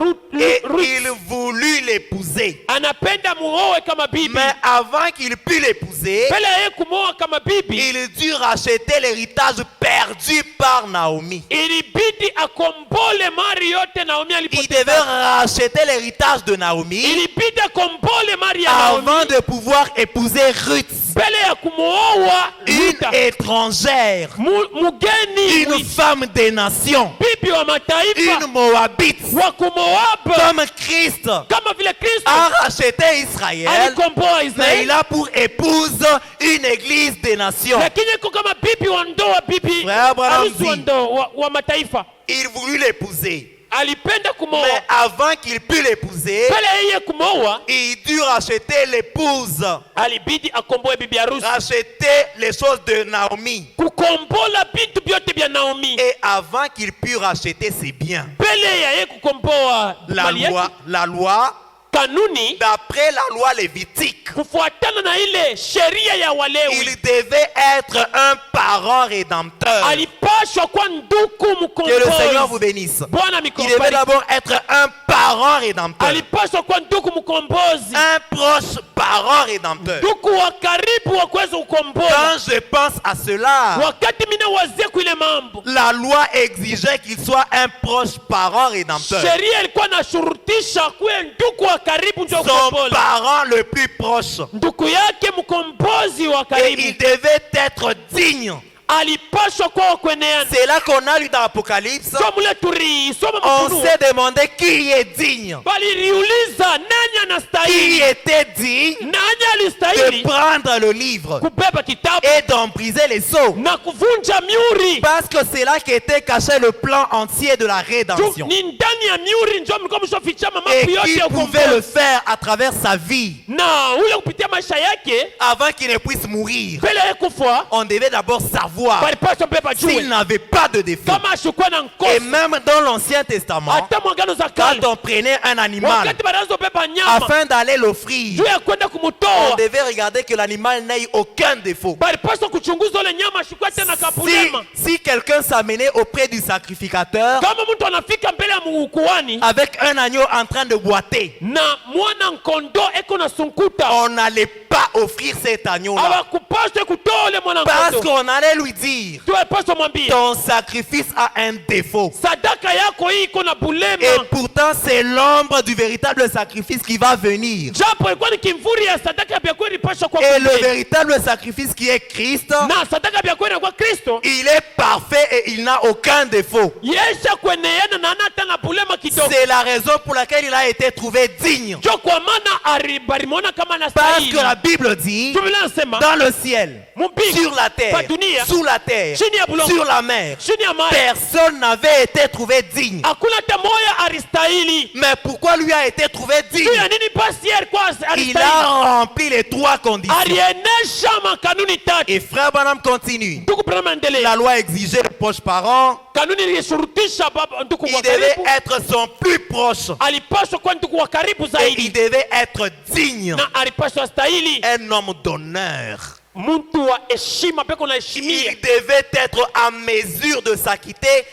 Ruth, il voulut l'épouser. anapenda muoe kama bibi. Mais avant qu'il pût l'épouser, Mbele ya yeye kumwoa kama bibi, il dut racheter l'héritage perdu par Naomi. ilibidi akombole mali yote Naomi Il alipoteza. devait racheter l'héritage de Naomi Ilibidi akombole mali ya Naomi avant de pouvoir épouser Ruth, mbele ya kumwoa une Ruta, étrangère, mugeni, une femme des nations, bibi wa mataifa une Moabite, wa kumoab, comme Christ kama vile Kristo a racheté Israël, alikomboa mais il Israeli, a pour épouse une église des nations. lakini iko kama bibi wa ndoa, bibi Frère Branham harusi wa dit, ndoa wa mataifa. il voulut l'épouser. Alipenda Mais kumoa, avant qu'il pût l'épouser, mbele ya yeye kumoa il dut racheter l'épouse, alibidi akomboe bibi harusi, racheter les choses de Naomi. kukombola vitu vyote vya Naomi. Et avant qu'il pût racheter ses biens, Mbele ya yeye kukomboa mali yake, la loi, kanuni d'après la loi lévitique, kufuatana na ile sheria ya il Walewi, devait être un parent rédempteur. alipashwa kwa nduku Que le Seigneur vous mkombozi. bénisse. Bwana Il devait mikombali, d'abord être un parent rédempteur. alipashwa kwa nduku mkombozi, Un proche parent rédempteur. nduku wa karibu wa kuweza kukombola. Quand je pense à cela, Wakati mina wazia kuile mambo, la loi exigeait qu'il soit un proche parent rédempteur. sheria ilikuwa nashurutisha kuwe nduku wa karibu ndio Son kukombola, parent le plus proche. nduku yake mkombozi wa Et karibu il devait être digne. alipashwa kwa kweneana. C'est là qu'on a lu dans l'Apocalypse. Somo le tulisoma On Ufunuo, s'est demandé qui est digne. baliliuliza nani Qui anastahili, Qui était digne nani de alistahili prendre le livre kubeba kitabu et d'en briser les sceaux. na kuvunja miuri. Parce que c'est là qu'était caché le plan entier de la rédemption. Ni ndani ya miuri ndio mlikuwa mshaficha Et mambo qui yote ya pouvait le ukombozi. faire à travers sa vie. Na ule kupitia maisha yake Avant qu'il ne puisse mourir, mbele ya kufa on devait d'abord savoir balipaswa beba s'il juu n'avait pas de défaut. kama ashikuwa na Et nkosi. même dans l'Ancien Testament, Hata mwagano za quand kale on prenait un animal wakati banazobeba nyama afin d'aller l'offrir, juu ya kwenda on kumutoa devait regarder que l'animal n'ait aucun défaut. balipaswa kuchunguza ule nyama ashikuwa tena kapulema. Si quelqu'un s'amenait auprès du sacrificateur Kama mtu anafika mbele ya ukuhani avec un agneau en train de boiter, na mwana nkondo eko na sunkuta, on n'allait pas offrir cet agneau-là. hawakupaswa kutoa ule mwana Parce nkondo. qu'on allait lui dire, Tunapaswa mwambie ton sacrifice a un défaut. sadaka yako hii iko na bulema. Et pourtant, c'est l'ombre du véritable sacrifice qui va venir. Japo ilikuwa ni kimvuri ya sadaka ya kweli ilipaswa kwa Et le kweli. véritable sacrifice qui est Christ, Na sadaka ya kweli kwa Kristo il est parfait et il n'a aucun défaut. yesha kweneana na hata na bulema kidogo. C'est la raison pour laquelle il a été trouvé digne. Jo kwa maana balimona kama na Parce stahili. que la Bible dit, Biblia inasema dans le ciel, mbingu, sur la terre, kwa dunia, sous la terre, chini ya bulongo, sur la mer, chini ya maji personne n'avait été trouvé digne. hakuna hata moya alistahili. Mais pourquoi lui a été trouvé Juu ya digne? nini basi yeye alikuwa Il alistahili? a rempli les trois conditions. Alienesha makanuni tatu. Et frère Branham continue. Ndugu Branham endelea. La loi exigeait le proche parent. Kanuni ilishurutisha baba ndugu wa Il devait karibu. être son plus proche. Alipaswa kuwa ndugu wa karibu Et il zaidi devait être digne. na alipaswa stahili Un homme d'honneur. mtu wa heshima peko na heshimia. Il devait être en mesure de s'acquitter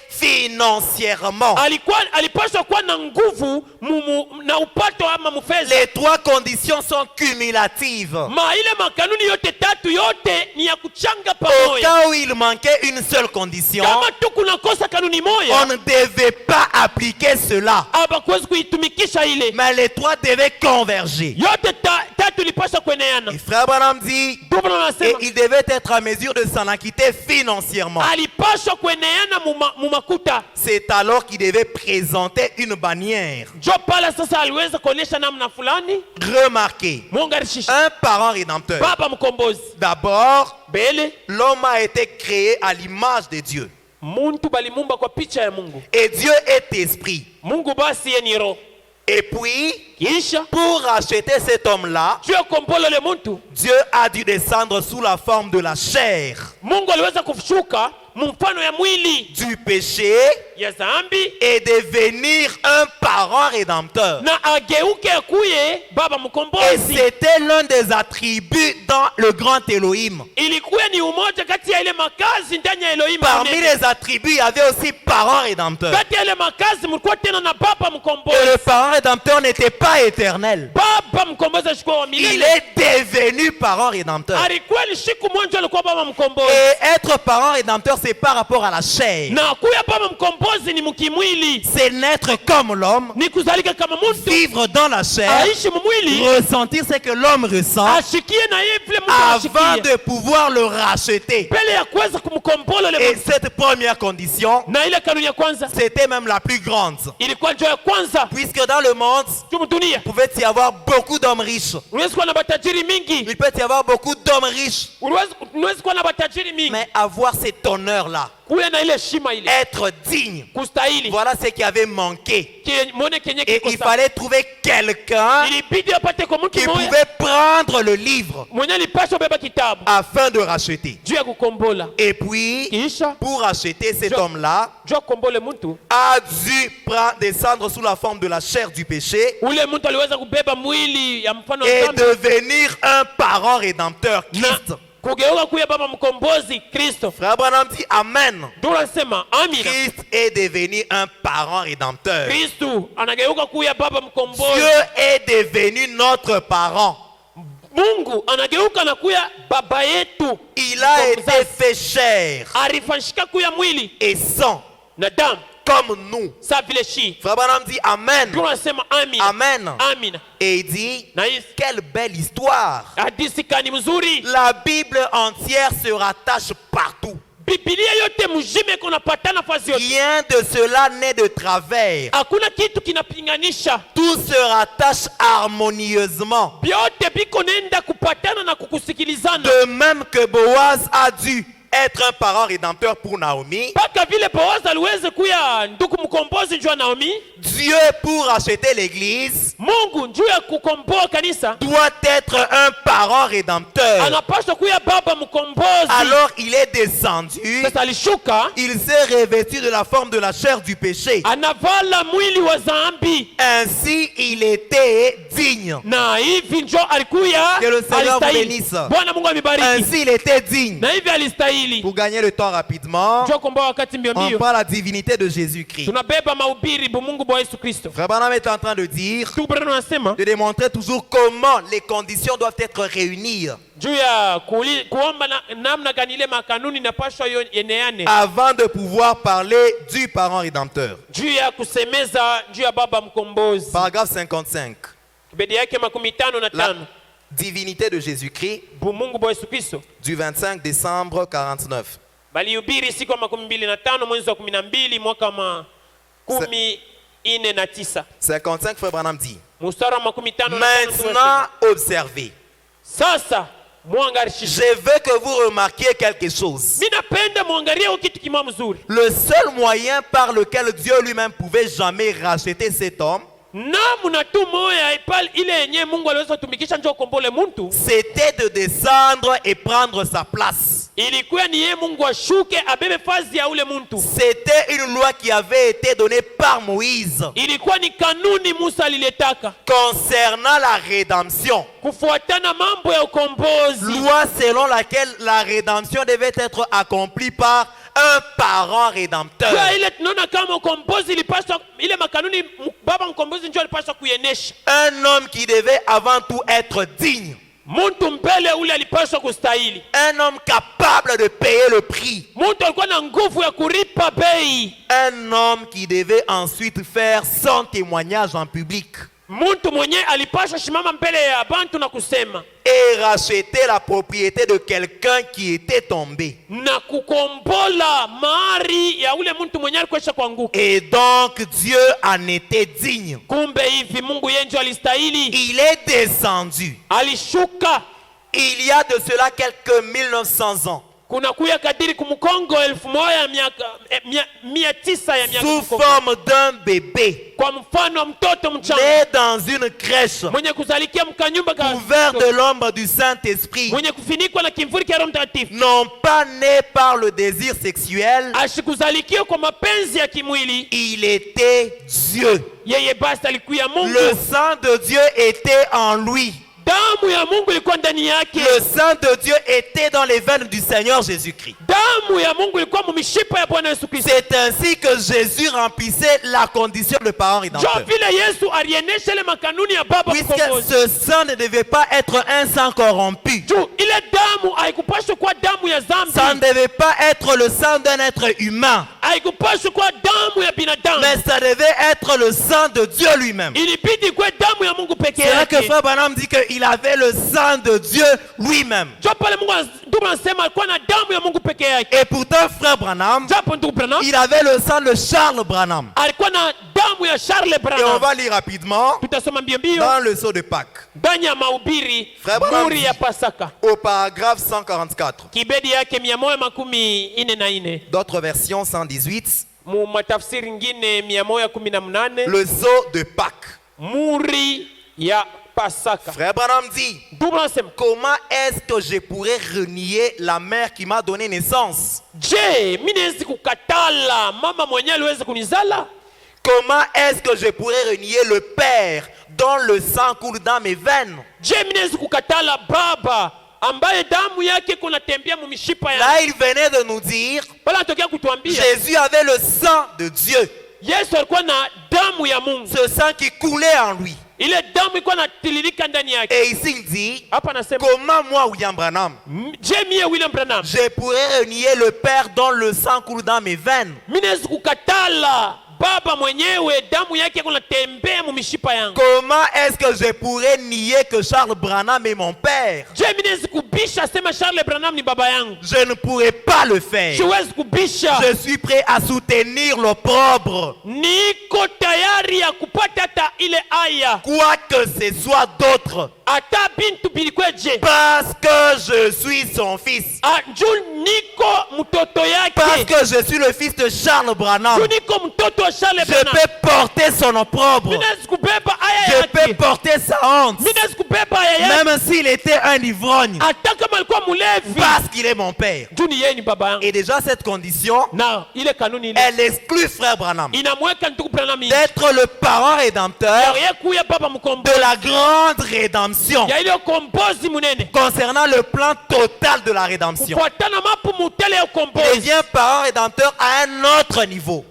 financièrement. Alipaswa kuwa na nguvu na upato ama mfedha. Les trois conditions sont cumulatives. Ile makanuni yote tatu yote ni ya kuchanga Au pamoja. cas où il manquait une seule condition, Kama tu kunakosa kanuni on moja ne devait pas appliquer cela. hapakuwezi kuitumikisha ile. Mais les trois devaient converger. Yote tatu ilipaswa kueneana. Et frère Branham dit, Ndugu et anasema il devait être en mesure de s'en acquitter financièrement. alipaswa kueneana mumakuta. C'est alors qu'il devait présenter une bannière. Jo pala sasa aliweza kuonesha namna fulani. Remarquez, Mungarishisha un parent rédempteur. baba mkombozi. D'abord, Bele l'homme a été créé à l'image de Dieu. muntu balimumba kwa picha ya Mungu. Et Dieu est esprit. Mungu basi yeye ni roho. Et puis, Kisha pour racheter cet homme-là, juu ya kukombola le muntu, Dieu a dû descendre sous la forme de la chair, Mungu aliweza kushuka mfano ya mwili du péché ya zambi et devenir un parent rédempteur. na ageuke akuye baba Et mkombozi. c'était l'un des attributs dans le grand Elohim. Ilikuwa ni umoja kati ya ile makazi ndani ya Elohim. Parmi les attributs, il y avait aussi parent rédempteur. Kati ya ile makazi mlikuwa tena na baba Et le mkombozi. parent rédempteur n'était pas éternel. Baba mkombozi alikuwa wa Il milele. est devenu parent rédempteur. Alikuwa ni siku moja alikuwa baba mkombozi. Et être parent rédempteur, c'est par rapport à la chair. Na kuya baba mkombozi ni mkimwili. C'est naître comme l'homme, Ni kuzalika kama mtu. vivre dans la chair, Aishi mumwili. ressentir ce que l'homme ressent Ashikie na yeye vile mtu avant ashikie. de pouvoir le racheter. Mbele ya kuweza kumkombola ile Et mtu. cette première condition, Na ile kanuni ya kwanza c'était même la plus grande. ilikuwa njoo ya kwanza. Puisque dans le monde, Dunia il pouvait y avoir beaucoup d'hommes riches. unaweza kuwa na matajiri mingi. Il peut y avoir beaucoup d'hommes riches. Unaweza kuwa na matajiri mingi. Mais avoir cet honneur-là, Kuya na ile heshima ile. être digne, Kustahili. voilà ce qui avait manqué. Muone kenye Et kiko il sawa. fallait trouver quelqu'un Ilibidi apate kwa mtu qui mmoja pouvait prendre le livre mwenye alipaswa beba kitabu afin de racheter. juu ya kukombola. Et puis, Kisha pour racheter cet homme-là, juu ya kukombola mtu, a dû descendre sous la forme de la chair du péché ule mtu aliweza kubeba mwili ya mfano et wa dhambi devenir un parent rédempteur, Christ. na kugeuka kuya baba mkombozi Kristo. Frère Branham dit Amen. Ndio nasema amina. Christ est devenu un parent rédempteur. Kristo anageuka kuya baba mkombozi. Dieu est devenu notre parent. Mungu anageuka na kuya baba yetu. Il a été fait chair Alifanyika kuya mwili et sang na damu comme nous. sa vile shi. Frère Branham dit Amen. Ndio nasema amina. Amen. Amina. Et il dit, Na hii quelle belle histoire. hadithi kani mzuri. La Bible entière se rattache partout. Biblia yote mjime kunapatana fasi yote. Rien de cela n'est de travers. Hakuna kitu kinapinganisha. Tout se rattache harmonieusement. Byote biko nenda kupatana na kukusikilizana. De même que Boaz a dû être un parent rédempteur pour Naomi, Paka vile Boaz aliweze kuya ndugu mkombozi njoo Naomi, Dieu pour racheter l'église Mungu njoo ya kukomboa kanisa doit être un parent rédempteur. anapaswa kuya baba mkombozi. Alors il est descendu, Sasa alishuka il s'est revêtu de la forme de la chair du péché. anavala mwili wa dhambi, Ainsi il était digne. na hivi njoo alikuya Que le Seigneur vous alistahili. bénisse. Bwana Mungu amebariki. Ainsi il était digne. Na hivi alistahili. Pour gagner le temps rapidement, Njoo komboa wakati mbio on mbio. parle la divinité de Jésus-Christ. Tunabeba mahubiri bumungu bwa Yesu Kristo. Frère Branham est en train de dire, Tu Bwana anasema de démontrer toujours comment les conditions doivent être réunies juu ya kuomba namna gani ile makanuni napashwa yeneane avant de pouvoir parler du parent rédempteur. juu ya kusemeza juu ya baba mkombozi. Paragraphe 55. Kibedi yake 55 La divinité de Jésus-Christ bumungu bwa Yesu Kristo. du 25 décembre 49. Balihubiri siku ya 25 mwezi wa 12 mwaka wa 19. 55, Frère Branham dit, Mstari wa 55. maintenant observez. Sasa mwangarishishe. Je veux que vous remarquiez quelque chose. Mimi napenda muangalie kitu kimoja mzuri. Le seul moyen par lequel Dieu lui-même pouvait jamais racheter cet homme, Namna tu moya ipal ile yenye Mungu aliweza kutumikisha njoo kombole muntu, c'était de descendre et prendre sa place. ilikuwa ni yeye Mungu ashuke abebe fazi ya ule muntu. C'était une loi qui avait été donnée par Moïse Ilikuwa ni kanuni Musa aliletaka concernant la rédemption. kufuatana mambo ya ukombozi. Loi selon laquelle la rédemption devait être accomplie par un parent rédempteur. Kwa ile tunaona kama ukombozi ilipaswa ile makanuni baba mkombozi njoo alipaswa kuienesha. Un homme qui devait avant tout être digne. Muntu mbele ule alipaswa kustahili. Un homme capable de payer le prix. Muntu alikuwa na nguvu ya kuripa bei. Un homme qui devait ensuite faire son témoignage en public Muntu mwenye alipaswa shimama mbele ya bantu na kusema et racheter la propriété de quelqu'un qui était tombé. na kukombola mari ya ule muntu mwenye alikuwa kuanguka. Et donc Dieu en était digne. Kumbe hivi Mungu yenjo alistahili. Il est descendu. Alishuka. Il y a de cela quelques 1900 ans. Kuna kuya kadiri kumukongo 1900 ya miaka. Sous forme d'un bébé. Kwa mfano wa mtoto mchanga. Né dans une crèche. Mwenye kuzalikia mkanyumba Couvert de l'ombre du Saint-Esprit. mwenye kufinikwa na kimvuri cha Roho Mtakatifu. Non pas né par le désir sexuel. Ashikuzalikia kwa mapenzi ya kimwili. Il était Dieu. Yeye basi alikuwa Mungu. Le sang de Dieu était en lui. Damu ya Mungu ilikuwa ndani yake. Le sang de Dieu était dans les veines du Seigneur Jésus-Christ. Damu ya Mungu ilikuwa mumishipa ya Bwana Yesu Kristo. C'est ainsi que Jésus remplissait la condition de parent rédempteur. Jo vile Yesu alienesha ile makanuni ya baba Puisque mkombozi. ce sang ne devait pas être un sang corrompu. Jo ile damu haikupaswa kuwa damu ya dhambi. Ça ne devait pas être le sang d'un être humain. Haikupaswa kuwa damu ya binadamu. Mais ça devait être le sang de Dieu lui-même. Ilibidi kuwa damu ya Mungu pekee C'est là que yake. Frère Branham dit qu'il avait le sang de Dieu lui-même. Jo pale Mungu ndugu anasema alikuwa na damu ya Mungu pekee yake. Et pourtant Frère Branham, Japo ndugu Branham il avait le sang de Charles Branham. alikuwa na damu ya Charles Et on Branham. va lire rapidement Tutasoma mbio mbio dans le sceau de Pâques, ndani ya mahubiri Frère Branham muri ya dit- Pasaka. au paragraphe 144. Kibedi yake 144. D'autres versions 118. Mu matafsiri ngine 118. Le sceau de Pâques. Muri ya Pasaka. Frère Branham dit, Ndugu anasema, comment est-ce que je pourrais renier la mère qui m'a donné naissance? je, mimi naweza kukatala mama mwenyewe aliweza kunizala? Comment est-ce que je pourrais renier le père dont le sang coule dans mes veines? Je, mimi naweza kukatala baba ambaye damu yake kunatembea mu mishipa ya. Là, il venait de nous dire, Bala anatokea kutuambia Jésus avait le sang de Dieu. Yesu alikuwa na damu ya Mungu. Ce sang qui coulait en lui. Ile damu ilikuwa inatiririka ndani yake. Et ici, il dit, Hapa anasema, comment moi, William Branham, je mie William Branham, je pourrais renier le père dont le sang coule dans mes veines? mimi naweza kukatala baba mwenyewe damu yake kunatembea mu mishipa yangu. Comment est-ce que je pourrais nier que Charles Branham est mon père? Je minezi kubisha sema Charles Branham ni baba yangu? Je ne pourrais pas le faire. Siwezi kubisha. Je suis prêt à soutenir l'opprobre, Niko tayari ya kupata hata ile aya. quoi que ce soit d'autre, Ata bintu bilikweje. parce que je suis son fils. Juu niko mtoto Parce yake. que je suis le fils de Charles Branham. Juu niko mtoto wa Charles Je Branham. peux porter son opprobre. Minezi kubeba aya Je peux yake. porter sa honte. Minezi kubeba aya yake. Même s'il était un ivrogne. Hata kama alikuwa mulevi. Parce qu'il est mon père. Juu ni yeye ni baba yangu. Et déjà cette condition, Na ile kanuni ile elle exclut frère Branham inamweka ndugu Branham d'être le parent rédempteur ya kuya baba de mkombozi la grande rédemption ya ile ukombozi munene concernant le plan total de la rédemption. kufuatana mapu mutele ya Il ukombozi. devient parent rédempteur à un autre niveau.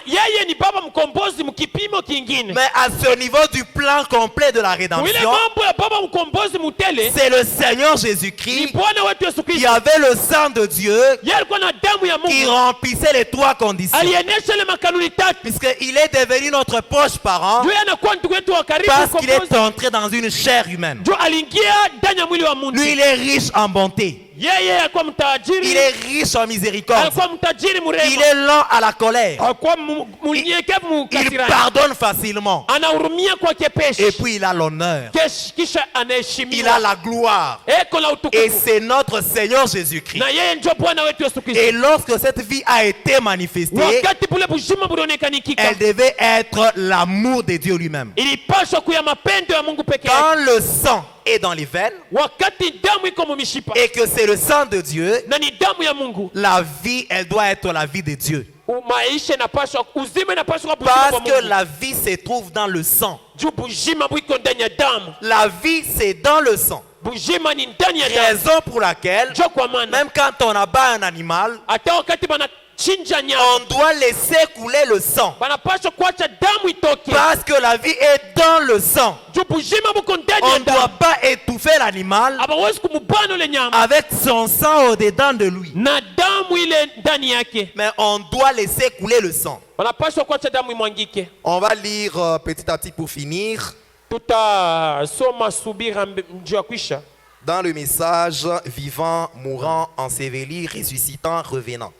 Yeye ni baba mkombozi mkipimo kingine. Mais à ce niveau du plan complet de la Ile rédemption, mambo ya baba mkombozi mutele c'est le Seigneur ni Jésus-Christ Bwana wetu Yesu qui Kristo. avait le sang de Dieu Yeye alikuwa na damu ya qui Mungu. remplissait les trois conditions. Alienesha ile makanuni tatu. Puisqu'il est devenu notre proche parent Juu anakuwa ndugu wetu wa karibu parce qu'il est mkombozi. entré dans une chair humaine. Juu aliingia ndani ya mwili wa Mungu. Lui, il est riche en bonté. Yeye alikuwa Il mtajiri. est riche en miséricorde. Alikuwa mtajiri Il mrema. est lent à la colère. Alikuwa mnyenyekevu Il mkasirani. pardonne facilement. Anahurumia kwa kepeshi. Et puis il a l'honneur. Kisha Il a anaheshimiwa. la gloire. Eko la Et utukufu. c'est notre Seigneur Jésus-Christ. Na yeye ndio Bwana wetu Yesu Kristo. Et lorsque cette vie a été manifestée, Wakati bule bujima bulionekanikika. elle devait être l'amour de Dieu lui-même. Ilipaswa kuya mapendo ya Mungu peke yake. Quand le sang est dans les veines Wakati damu iko mu mishipa. et que c'est le sang de Dieu, Na ni damu ya Mungu. la vie, elle doit être la vie de Dieu. Maisha inapaswa uzima inapaswa bujima kwa Parce que Mungu. la vie se trouve dans le sang. Juu bujima buiko ndani ya damu. La vie, c'est dans le sang. Bujima ni ndani ya damu. Raison pour laquelle, Ndio kwa maana même quand on abat un animal, hata wakati banachinja nyama on doit laisser couler le sang. banapaswa kuacha damu itoke. Parce que la vie est dans le sang. Juu bujima buko ndani On ya ne doit damu. pas étouffer l'animal Abawezi kumubana ule nyama. avec son sang au-dedans de lui. Na damu ile ndani yake. Mais on doit laisser couler le sang. Wanapaswa kuacha damu imwangike. On va lire petit à petit pour finir Tutasoma subira njoo ya kwisha. dans le message vivant, mourant, enseveli, ressuscitant, revenant.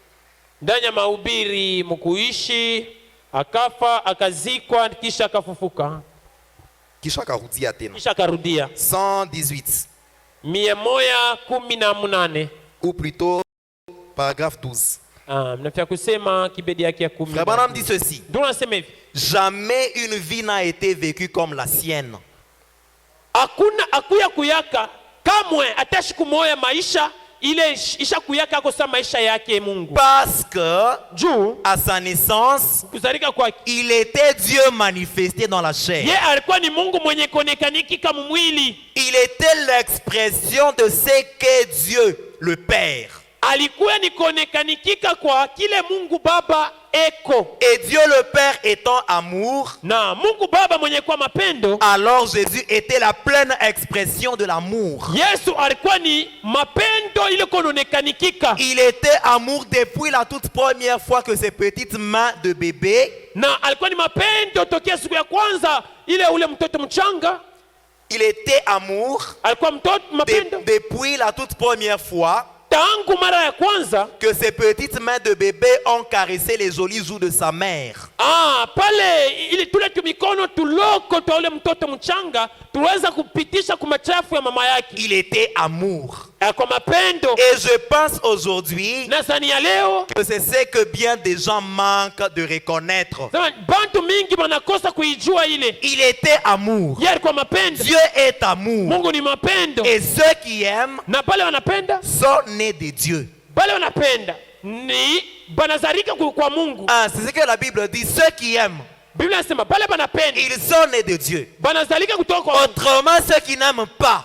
Ndani ya mahubiri mkuishi akafa akazikwa kisha akafufuka Kisha karudia tena. kisha akarudia. 118 118 ou plutôt paragraphe 12. mnafia kusema kibedi yake ya 10. Frère Branham dit ceci: Ndio nasema hivi. jamais une vie n'a été vécue comme la sienne. Hakuna akuya kuyaka kamwe hata siku moja maisha ile isha kuyaka kosa maisha yake Mungu. Parce que Juu à sa naissance, kuzalika kwake il était Dieu manifesté dans la chair. ye alikuwa ni Mungu mwenye kuonekaniki kama mwili. Il était l'expression de ce qu'est Dieu, le Père. Alikuwa ni kuonekanikika kwa kile Mungu Baba eko. Et Dieu le Père étant amour, Na Mungu Baba mwenye kwa mapendo, alors Jésus était la pleine expression de l'amour. Yesu alikuwa ni mapendo ile kuonekanikika. Il était amour depuis la toute première fois que ses petites mains de bébé, Na alikuwa ni mapendo tokea siku ya kwanza ile ule mtoto mchanga. il était amour Alikuwa mtoto mapendo depuis la toute première fois tangu mara ya kwanza. que ses petites mains de bébé ont caressé les jolis joues de sa mère. Pale ili tule tumikono tuloko twa ule mtoto mchanga tuweza kupitisha kumachafu ya mama yake. Il était amour. Kwa mapendo. Et je pense aujourd'hui Na sani ya leo que c'est ce que bien des gens manquent de reconnaître. bantu mingi banakosa kuijua ile. Il était amour. Yeye alikuwa mapendo. Dieu est amour. Mungu ni mapendo. Et ceux qui aiment Na pale wanapenda, sont nés de Dieu. pale wanapenda ni banazarika kwa Mungu. C'est ce que la Bible dit. Ceux qui aiment, Biblia inasema pale banapenda ils sont nés de Dieu. banazalika kutoka kwa Mungu. Autrement, ceux qui n'aiment pas,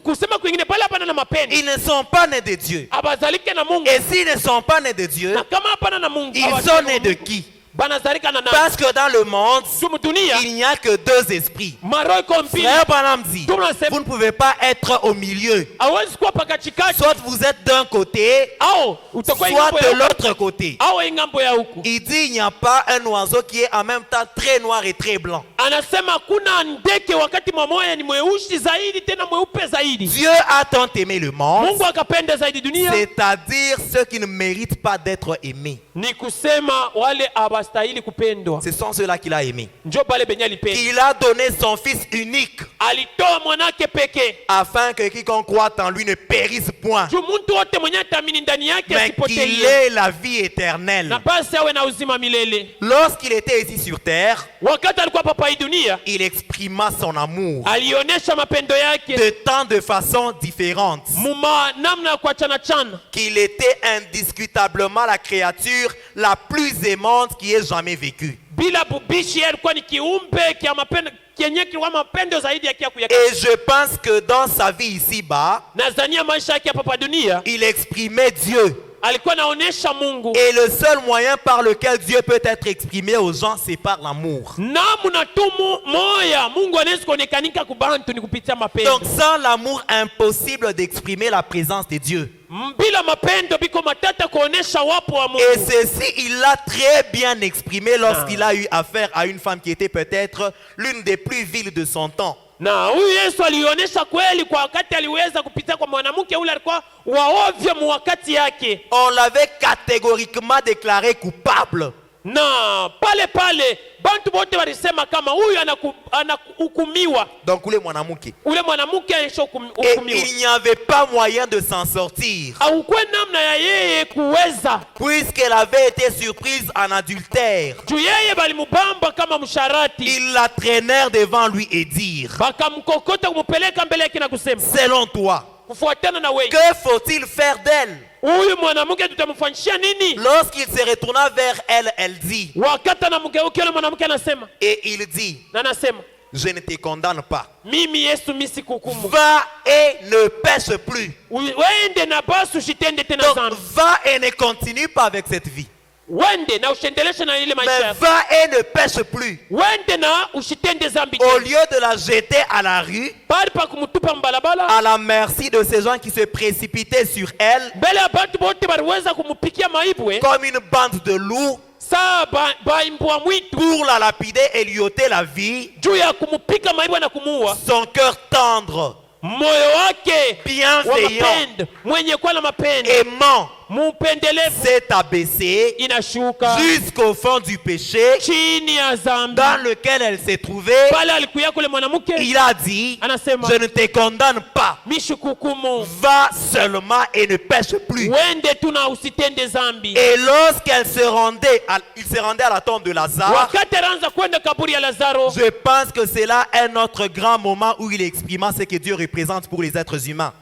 Kusema kwingine pale hapana na mapendo. ils ne sont pas nés de Dieu. Abazalike na Mungu. Et s'ils ne sont pas nés de Dieu, Na kama hapana na Mungu, ils sont nés de qui? banazalika na nani? Parce que dans le monde, Jumu dunia il n'y a que deux esprits. maroho iko mbili. Frère Branham dit, Tunasema vous ne pouvez pas être au milieu. hawezi kuwa pakatikati Soit vous êtes d'un côté, au utakuwa soit ingambo de ya huku l'autre côté. au ingambo ya huku. Il dit il n'y a pas un oiseau qui est en même temps très noir et très blanc. Anasema kuna ndege wakati mmoja ni mweusi zaidi tena mweupe zaidi. Dieu a tant aimé le monde, Mungu akapenda zaidi dunia, c'est-à-dire ceux qui ne méritent pas d'être aimés. ni kusema wale abastahili kupendwa. Ce sont ceux-là qu'il a aimés. Njo pale benye alipenda. Il a donné son Fils unique Alitoa mwanake pekee. afin que quiconque croit en lui ne périsse point, Juu mtu wote mwenye atamini ndani yake mais qu'il asipotee. ait la vie éternelle. Na basi awe na uzima milele. Lorsqu'il était ici sur terre, Wakati alikuwa papa hii dunia, il exprima son amour alionyesha mapendo yake de tant de façons différentes muma namna ya kuachana chana. qu'il était indiscutablement la créature la plus aimante qui ait jamais vécu. Bila bubishi, yeye alikuwa ni kiumbe kia mapendo kenye kilikuwa mapendo zaidi ya kia kuyaka. Et je pense que dans sa vie ici-bas, Nazania maisha yake hapa dunia il exprimait Dieu. alikuwa naonesha Mungu. Et le seul moyen par lequel Dieu peut être exprimé aux gens, c'est par l'amour. Namna tu moya Mungu anaweza kuonekanika kubantu ni kupitia mapendo. Donc sans l'amour, impossible d'exprimer la présence de Dieu. Bila mapendo biko matata kuonesha wapo wa Mungu. Et ceci, il l'a très bien exprimé lorsqu'il a eu affaire à une femme qui était peut-être l'une des plus viles de son temps. Na huyu Yesu alionyesha kweli kwa wakati aliweza kupitia kwa mwanamke ule alikuwa waovyo mu wakati yake. On l'avait catégoriquement déclaré coupable. Na pale bantu bote walisema kama huyu anahukumiwa. Donc ule mwanamke. Ule mwanamke Et alishahukumiwa. il n'y avait pas moyen de s'en sortir, Hakukuwa namna ya yeye kuweza. puisqu'elle avait été surprise en adultère. Juu yeye balimubamba kama msharati. Ils la traînèrent devant lui et dirent, Bakamkokota kumupeleka mbele yake na kusema, selon toi, kufuatana na wewe, que faut-il faire d'elle? huyu mwanamke tutamfanyishia nini? Lorsqu'il se retourna vers elle, elle dit, Wakati anamgeukia yule mwanamke anasema, et il dit, na anasema, je ne te condamne pas. mimi Yesu misikuhukumu. Va et ne pêche plus. Wende na basi usitende tena Donc dhambi. va et ne continue pas avec cette vie. Wende na ushendeleshe na ile maisha Mais yako. va et ne pêche plus. Wende na usitende dhambi Au tena. lieu de la jeter à la rue, Bali pa kumtupa mbalabala, à la merci de ces gens qui se précipitaient sur elle, mbele ya bantu bote baliweza kumupikia maibwe, comme une bande de loups, saa baimbwa mwitu, pour la lapider et lui ôter la vie, juu ya kumupika maibwe na kumuua. son cœur tendre, Moyo wake wa bienveillant, mapendo, mwenye kuwa na mapendo, aimant, mupendelevu, s'est abaissé inashuka jusqu'au fond du péché chini ya zambi. dans lequel elle s'est trouvée. Pale alikuya kule mwanamke Il a dit, anasema, je ne te condamne pas, mishikukumu, va seulement et ne pêche plus. wende tu na usitende zambi. Et lorsqu'elle se rendait, il se rendait à la tombe de Lazare, Wakati alianza kwenda kaburi ya Lazaro, je pense que c'est là un autre grand moment où il exprima ce que Dieu représente pour les êtres humains.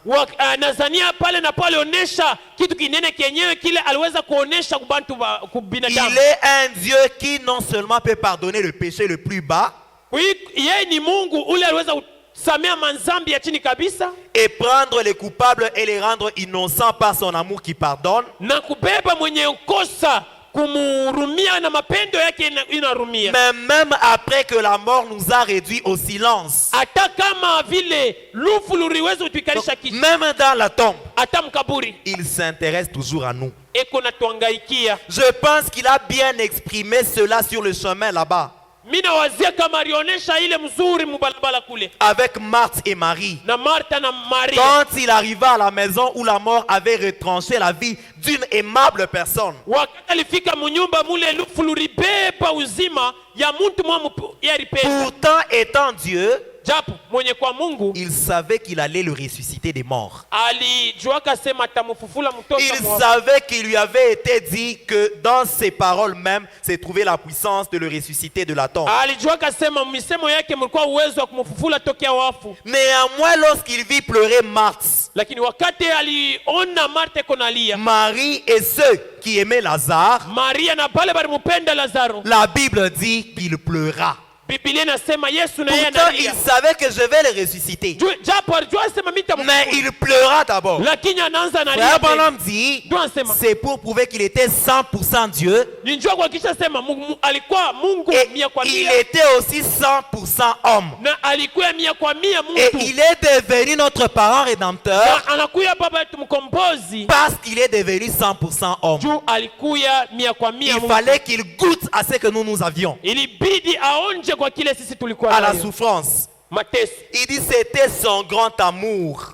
Nazania pale na pale onesha kitu kinene kenyewe kile aliweza kuonesha kubantu Il kubinadamu. est un Dieu qui non seulement peut pardonner le péché le plus bas Yeye ni Mungu ule aliweza kusamea manzambi ya chini kabisa et prendre les coupables et les rendre innocents par son amour qui pardonne, na kubeba mwenye kosa kumurumia na mapendo yake inarumia. mais même après que la mort nous a réduits au silence, Hata kama vile lufu luriweza kutuikarisha kitu, même dans la tombe, hata mkaburi il s'intéresse toujours à nous. eko na tuangaikia. Je pense qu'il a bien exprimé cela sur le chemin là-bas, Mina wazia kama alionesha ile mzuri mubalabala kule avec Marthe et Marie. na Martha na Maria. Quand il arriva à la maison où la mort avait retranché la vie d'une aimable personne, Wakati alifika munyumba mule lufu luribeba uzima ya muntu mwa yaripenda. pourtant étant Dieu, Japo mwenye kwa Mungu il savait qu'il allait le ressusciter des morts. alijuaka sema atamufufula mtoto Il mwa. savait qu'il lui avait été dit que dans ses paroles même s'est trouvée la puissance de le ressusciter de la tombe. Alijuaka sema misemo yake mlikuwa uwezo wa kumufufula tokea wafu. Néanmoins, lorsqu'il vit pleurer Marthe, Lakini wakati aliona Martha konalia, Marie et ceux qui aimaient Lazare, Maria na pale balimupenda Lazaro, la Bible dit qu'il pleura. Biblia inasema Yesu na yeye Pourtant, il analia. savait que je vais le ressusciter. Japo alijua sema mimi Mais nitamfufua. il pleura d'abord. Lakini anaanza Frère analia. Branham dit, Ndio anasema. c'est pour prouver qu'il était 100% Dieu. Ninjua kuhakikisha sema alikuwa Mungu Et mia kwa il mia. était aussi 100% homme. Na alikuwa mia kwa mia Et mtu. il est devenu notre parent rédempteur Na anakuya baba yetu mkombozi. parce qu'il est devenu 100% homme. Juu alikuya mia kwa mia Il mtu. fallait qu'il goûte à ce que nous avions, Ilibidi aonje kwa kile sisi tulikuwa à la nayo. souffrance. Mateso. Il dit c'était son grand amour.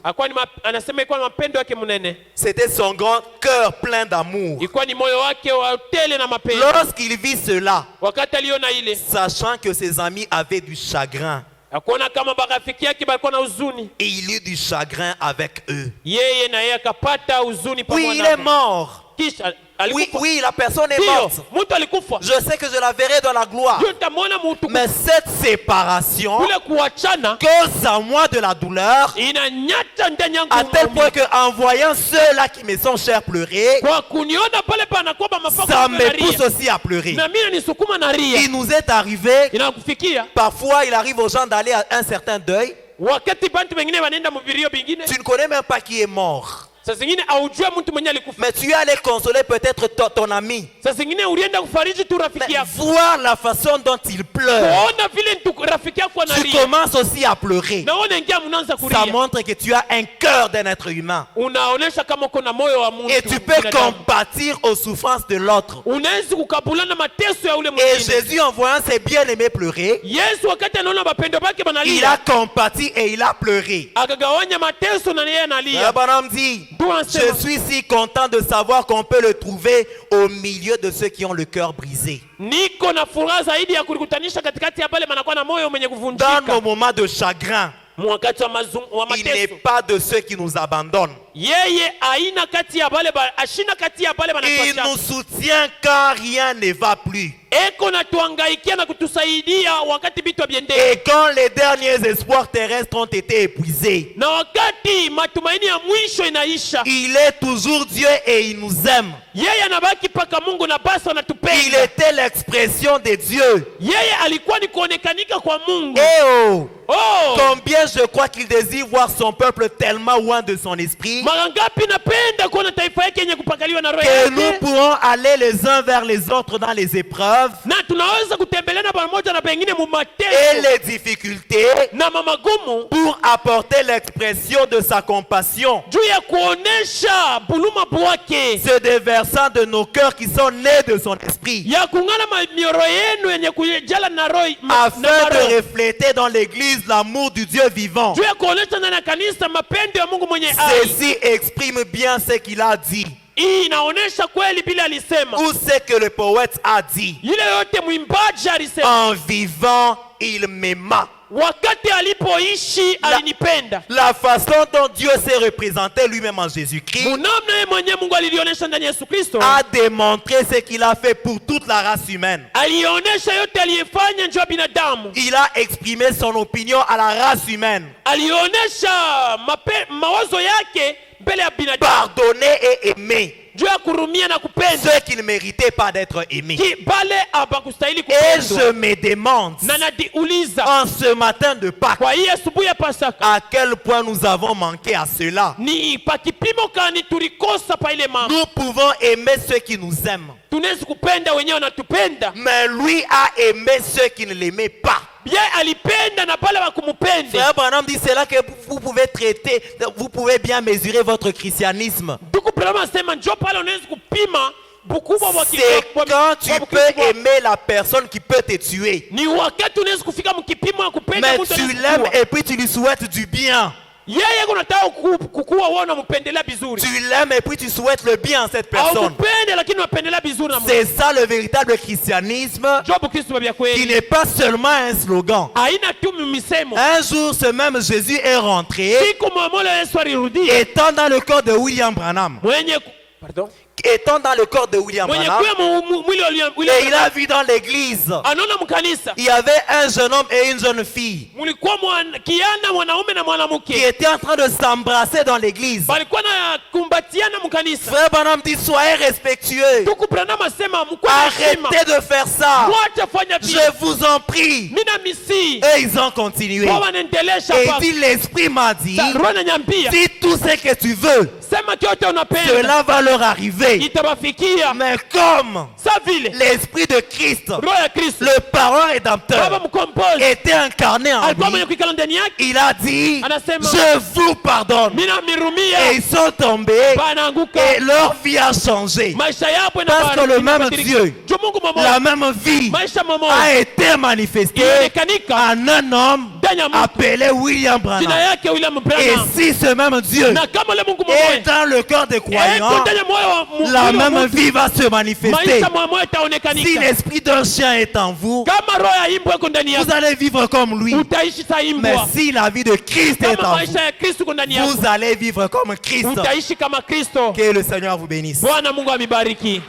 Anasema ilikuwa ni mapendo yake mnene. C'était son grand cœur plein d'amour. Ilikuwa ni moyo wake wa tele na mapendo. Lorsqu'il vit cela, Wakati aliona ile, sachant que ses amis avaient du chagrin, akaona kama marafiki yake balikuwa na huzuni. et il eut du chagrin avec eux. Yeye na yeye akapata huzuni Oui, pamoja il est nao. mort. Kisha Oui, alikufa. oui, la personne est Ndio, morte. mtu alikufa. Je sais que je la verrai dans la gloire. Ndio nitamwona mtu. Mais cette séparation Kule kuachana cause à moi de la douleur, inanyata ndani yangu. à tel point que en voyant ceux-là qui me sont chers pleurer, Kwa kuniona pale panakuwa mafaka ça na me ria. pousse aussi à pleurer. Na mimi nisukuma na ria. Il nous est arrivé, Inakufikia parfois il arrive aux gens d'aller à un certain deuil. wakati bantu wengine wanaenda mvirio bingine. Tu ne connais même pas qui est mort. Sasa zingine aujue mtu mwenye alikufa. Mais tu es allé consoler peut-être ton ami. Sasa zingine ulienda kufariji tu Mais rafiki yako. voir la façon dont il pleure, Kuona vile rafiki yako tu analia. commences aussi à pleurer. Naona ingia mnaanza Ça kulia. montre que tu as un cœur d'un être humain. Unaonesha kama uko na moyo wa Mungu. Et tu peux compatir aux souffrances de l'autre. Unaweza kukabulana mateso ya ule Et mwingine. Jésus, en voyant ses bien-aimés pleurer, Yesu wakati anaona mapendo bake il a banalia, compati et il a pleuré. akagawanya mateso na yeye analia. Abraham dit, Ndio je anasema suis si content de savoir qu'on peut le trouver au milieu de ceux qui ont le cœur brisé. niko na furaha zaidi ya kulikutanisha katikati ya pale manakuwa na moyo mwenye Dans kuvunjika. nos moments de chagrin, Wakati wa il n'est mateso. pas de ceux qui nous abandonnent. Yeye aina kati ya pale ashina kati ya pale Il banatuacha. nous soutient quand rien ne va plus. Eko na tuangaikia na kutusaidia wakati vitu haviendeki. Et quand les derniers espoirs terrestres ont été épuisés, Na wakati matumaini ya mwisho inaisha, il est toujours Dieu et il nous aime. yeye anabaki paka Mungu na basi Il anatupenda. était l'expression de Dieu. Yeye alikuwa ni kuonekanika kwa Mungu. Eh oh! Oh, Combien je crois qu'il désire voir son peuple tellement loin de son esprit mara ngapi napenda kuona taifa yake yenye kupakaliwa na roho que nous yake. pourrons aller les uns vers les autres dans les épreuves Na tunaweza kutembeleana pamoja na pengine mu et mateso les difficultés na mamagumu pour apporter l'expression de sa compassion, juu ya kuonesha buluma bwake, se déversant de nos cœurs qui sont nés de son esprit, ya kung'ala mioro yenu yenye kujala na roho afin de refléter dans l'église l'amour du Dieu vivant. juu ya kuonesha ndani ya kanisa mapendo ya Mungu mwenye hai. Ceci exprime bien ce qu'il a dit, Hii inaonesha kweli bila alisema, ou ce que le poète a dit. ile yote mwimbaji alisema. En vivant, il m'aima. Wakati alipoishi alinipenda. La façon dont Dieu s'est représenté lui-même en Jésus-Christ Munamna yeye mwenyewe Mungu alionyesha ndani ya Yesu Kristo. a démontré ce qu'il a fait pour toute la race humaine. Alionyesha yote aliyefanya njoo binadamu. Il a exprimé son opinion à la race humaine. Alionyesha mawazo yake mbele ya binadamu. Pardonner et aimer Juu ya kurumia na kupenda. ceux qui ne méritaient pas d'être aimés. Ki bale abakustahili Et kupendwa. je me demande, Na najiuliza en ce matin de Pâques, kwa hii asubuhi ya Pasaka à quel point nous avons manqué à cela. ni pa kipimo kani tulikosa pa ile mambo. Nous pouvons aimer ceux qui nous aiment, Tunaweza kupenda wenyewe wanatupenda. mais lui a aimé ceux qui ne l'aimaient pas. Bien alipenda na pale wakumupenda. Frère Branham dit, c'est là que vous pouvez traiter, vous pouvez bien mesurer votre christianisme. Ndugu Branham sema njoo pale unaweza kupima bukubwa wa C'est quand tu peux aimer la personne qui peut te tuer. Ni wakati unaweza kufika mkipimo wa kupenda Mais mtu tu anaweza l'aimes kukua. et puis tu lui souhaites du bien. Yeye kunataka kukua wewe unampendelea vizuri. Tu l'aimes et puis tu souhaites le bien à cette personne. Haukupende lakini unapendelea vizuri na Mungu. C'est ça le véritable christianisme, Job Kristo bya qui kweli. n'est pas seulement un slogan. Haina tu misemo. Un jour, ce même Jésus est rentré, Siku mmoja Yesu alirudi. étant dans le corps de William Branham. Mwenye pardon. étant dans le corps de William mwenye Branham, kuya mwili wa et William il a vu dans l'église, anaona mkanisa il y avait un jeune homme et une jeune fille mulikuwa kijana mwanaume na qui mwanamke étaient en train de s'embrasser dans l'église. balikuwa na kumbatiana mkanisa. Frère Branham dit, soyez respectueux. Ndugu Branham asema mkuwe na heshima, Arrêtez de faire ça. mwache fanya Je vile. vous en prie. Mina misi Et ils ont continué. kwa wanaendelesha Et il paka. dit, l'Esprit m'a dit, Roho ananiambia dis tout ce que tu veux. sema kyote unapenda Cela va leur arriver. itabafikia. Mais comme Sa vile l'Esprit de Christ, Roho ya Kristo le parent baba rédempteur, mkombozi était incarné en alikuwa mwenye lui, kuikala ndani yake, il a dit, anasema je vous pardonne. mina Et mirumia ils sont tombés banaanguka, et leur vie a changé. maisha yapo Parce que le même Dieu, juu Mungu la mmoja, même vie maisha a mmoja été manifestée ilionekanika en un homme ndani ya mtu, appelé William jina Branham. yake William Et Branham. si ce même Dieu Na kama le Mungu est mmoja dans le cœur des eko croyants, ndani ya moyo wa la mwili wa même mtu, vie va se manifester. maisha mmoja Si itaonekanika. l'esprit d'un chien est en vous, Kama roho ya imbwa iko ndani vous yako allez vivre comme lui. utaishi sa Mais imbwa. si la vie de Christ est Kama en vous, maisha ya Kristo iko ndani yako vous allez vivre comme Christ. utaishi kama Kristo. Que le Seigneur vous bénisse. Bwana Mungu amibariki.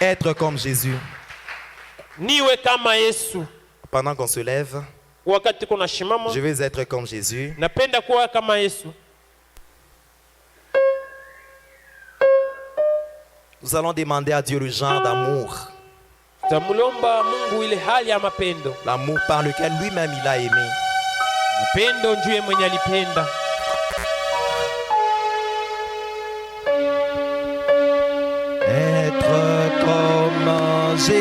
Être comme Jésus. Niwe kama Yesu. Pendant qu'on se lève, Wakati kuna shimama, je vais être comme Jésus. napenda kuwa kama Yesu. Nous allons demander à Dieu le genre d'amour. Tamulomba Mungu ile hali ya mapendo. L'amour par lequel lui-même il a aimé. Mapendo ndiye mwenye alipenda.